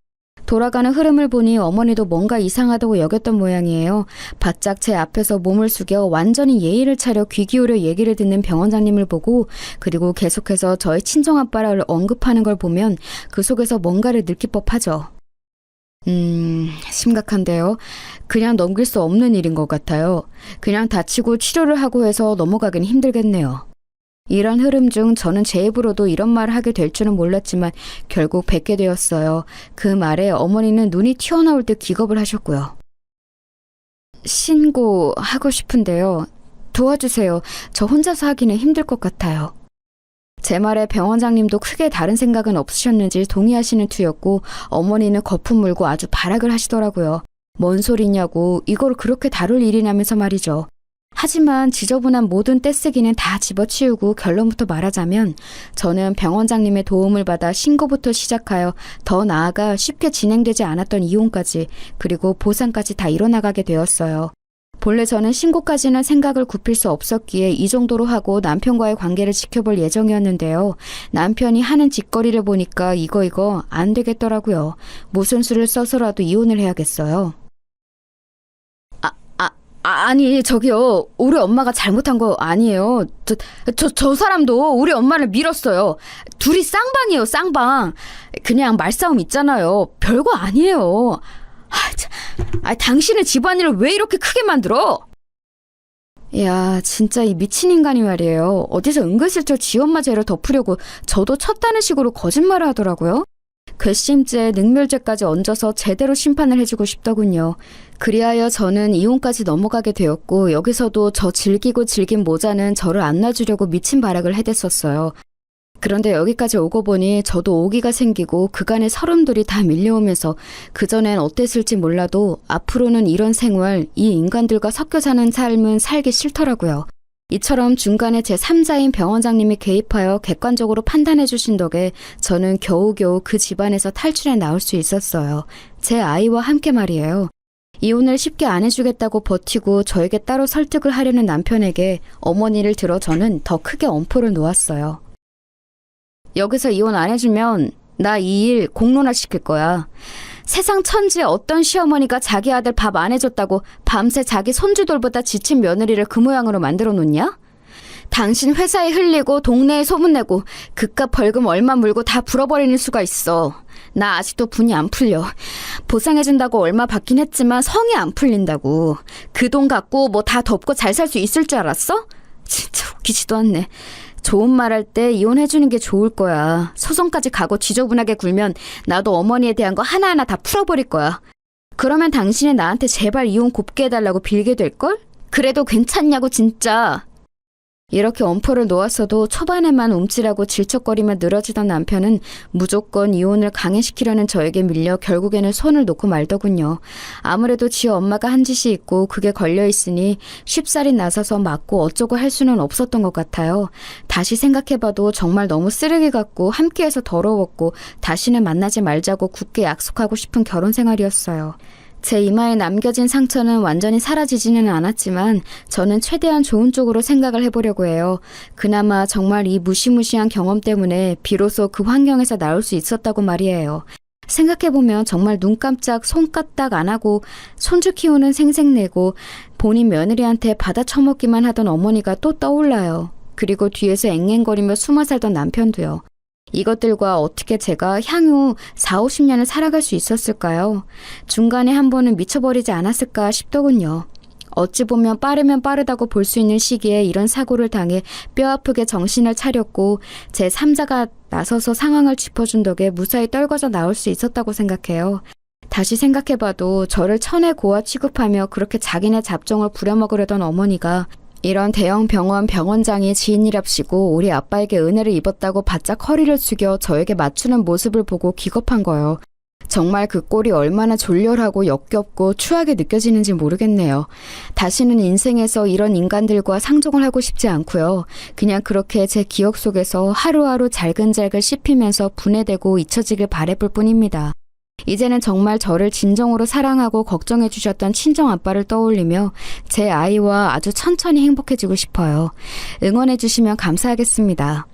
돌아가는 흐름을 보니 어머니도 뭔가 이상하다고 여겼던 모양이에요. 바짝 제 앞에서 몸을 숙여 완전히 예의를 차려 귀 기울여 얘기를 듣는 병원장님을 보고 그리고 계속해서 저의 친정아빠를 언급하는 걸 보면 그 속에서 뭔가를 느낄 법하죠. 심각한데요. 그냥 넘길 수 없는 일인 것 같아요. 그냥 다치고 치료를 하고 해서 넘어가긴 힘들겠네요. 이런 흐름 중 저는 제 입으로도 이런 말을 하게 될 줄은 몰랐지만 결국 뵙게 되었어요. 그 말에 어머니는 눈이 튀어나올 듯 기겁을 하셨고요. 신고하고 싶은데요. 도와주세요. 저 혼자서 하기는 힘들 것 같아요. 제 말에 병원장님도 크게 다른 생각은 없으셨는지 동의하시는 투였고 어머니는 거품 물고 아주 발악을 하시더라고요. 뭔 소리냐고 이걸 그렇게 다룰 일이냐면서 말이죠. 하지만 지저분한 모든 떼쓰기는 다 집어치우고 결론부터 말하자면 저는 병원장님의 도움을 받아 신고부터 시작하여 더 나아가 쉽게 진행되지 않았던 이혼까지 그리고 보상까지 다 이뤄나가게 되었어요. 본래 저는 신고까지는 생각을 굽힐 수 없었기에 이 정도로 하고 남편과의 관계를 지켜볼 예정이었는데요. 남편이 하는 짓거리를 보니까 이거 안 되겠더라고요. 무슨 수를 써서라도 이혼을 해야겠어요. 아니 저기요, 우리 엄마가 잘못한 거 아니에요. 저 사람도 우리 엄마를 밀었어요. 둘이 쌍방이에요, 쌍방. 그냥 말싸움 있잖아요. 별거 아니에요. 당신은 집안일을 왜 이렇게 크게 만들어? 야, 진짜 이 미친 인간이 말이에요. 어디서 은근슬쩍 지 엄마 죄를 덮으려고 저도 쳤다는 식으로 거짓말을 하더라고요. 괘씸죄, 능멸죄까지 얹어서 제대로 심판을 해주고 싶더군요. 그리하여 저는 이혼까지 넘어가게 되었고 여기서도 저 질기고 질긴 모자는 저를 안 놔주려고 미친 발악을 해댔었어요. 그런데 여기까지 오고 보니 저도 오기가 생기고 그간의 서름들이 다 밀려오면서 그전엔 어땠을지 몰라도 앞으로는 이런 생활, 이 인간들과 섞여 사는 삶은 살기 싫더라고요. 이처럼 중간에 제 3자인 병원장님이 개입하여 객관적으로 판단해 주신 덕에 저는 겨우겨우 그 집안에서 탈출해 나올 수 있었어요. 제 아이와 함께 말이에요. 이혼을 쉽게 안 해주겠다고 버티고 저에게 따로 설득을 하려는 남편에게 어머니를 들어 저는 더 크게 엄포를 놓았어요. 여기서 이혼 안 해주면 나 이 일 공론화 시킬 거야. 세상 천지에 어떤 시어머니가 자기 아들 밥 안 해줬다고 밤새 자기 손주들보다 지친 며느리를 그 모양으로 만들어 놓냐? 당신 회사에 흘리고 동네에 소문내고 그깟 벌금 얼마 물고 다 불어버리는 수가 있어. 나 아직도 분이 안 풀려. 보상해준다고 얼마 받긴 했지만 성이 안 풀린다고. 그 돈 갖고 뭐 다 덮고 잘 살 수 있을 줄 알았어? 진짜 웃기지도 않네. 좋은 말 할 때 이혼해주는 게 좋을 거야. 소송까지 가고 지저분하게 굴면 나도 어머니에 대한 거 하나하나 다 풀어버릴 거야. 그러면 당신이 나한테 제발 이혼 곱게 해달라고 빌게 될걸? 그래도 괜찮냐고 진짜. 이렇게 엄포를 놓았어도 초반에만 움찔하고 질척거리며 늘어지던 남편은 무조건 이혼을 강행시키려는 저에게 밀려 결국에는 손을 놓고 말더군요. 아무래도 지 엄마가 한 짓이 있고 그게 걸려있으니 쉽사리 나서서 맞고 어쩌고 할 수는 없었던 것 같아요. 다시 생각해봐도 정말 너무 쓰레기 같고 함께해서 더러웠고 다시는 만나지 말자고 굳게 약속하고 싶은 결혼 생활이었어요. 제 이마에 남겨진 상처는 완전히 사라지지는 않았지만 저는 최대한 좋은 쪽으로 생각을 해보려고 해요. 그나마 정말 이 무시무시한 경험 때문에 비로소 그 환경에서 나올 수 있었다고 말이에요. 생각해보면 정말 눈 깜짝 손 까딱 안 하고 손주 키우는 생색내고 본인 며느리한테 받아 처먹기만 하던 어머니가 또 떠올라요. 그리고 뒤에서 앵앵거리며 숨어 살던 남편도요. 이것들과 어떻게 제가 향후 4, 50년을 살아갈 수 있었을까요? 중간에 한 번은 미쳐버리지 않았을까 싶더군요. 어찌 보면 빠르면 빠르다고 볼 수 있는 시기에 이런 사고를 당해 뼈아프게 정신을 차렸고 제 3자가 나서서 상황을 짚어준 덕에 무사히 떨궈져 나올 수 있었다고 생각해요. 다시 생각해봐도 저를 천의 고아 취급하며 그렇게 자기네 잡종을 부려먹으려던 어머니가 이런 대형 병원 병원장이 지인이랍시고 우리 아빠에게 은혜를 입었다고 바짝 허리를 숙여 저에게 맞추는 모습을 보고 기겁한 거요. 정말 그 꼴이 얼마나 졸렬하고 역겹고 추하게 느껴지는지 모르겠네요. 다시는 인생에서 이런 인간들과 상종을 하고 싶지 않고요. 그냥 그렇게 제 기억 속에서 하루하루 잘근잘근 씹히면서 분해되고 잊혀지길 바라볼 뿐입니다. 이제는 정말 저를 진정으로 사랑하고 걱정해 주셨던 친정 아빠를 떠올리며 제 아이와 아주 천천히 행복해지고 싶어요. 응원해 주시면 감사하겠습니다.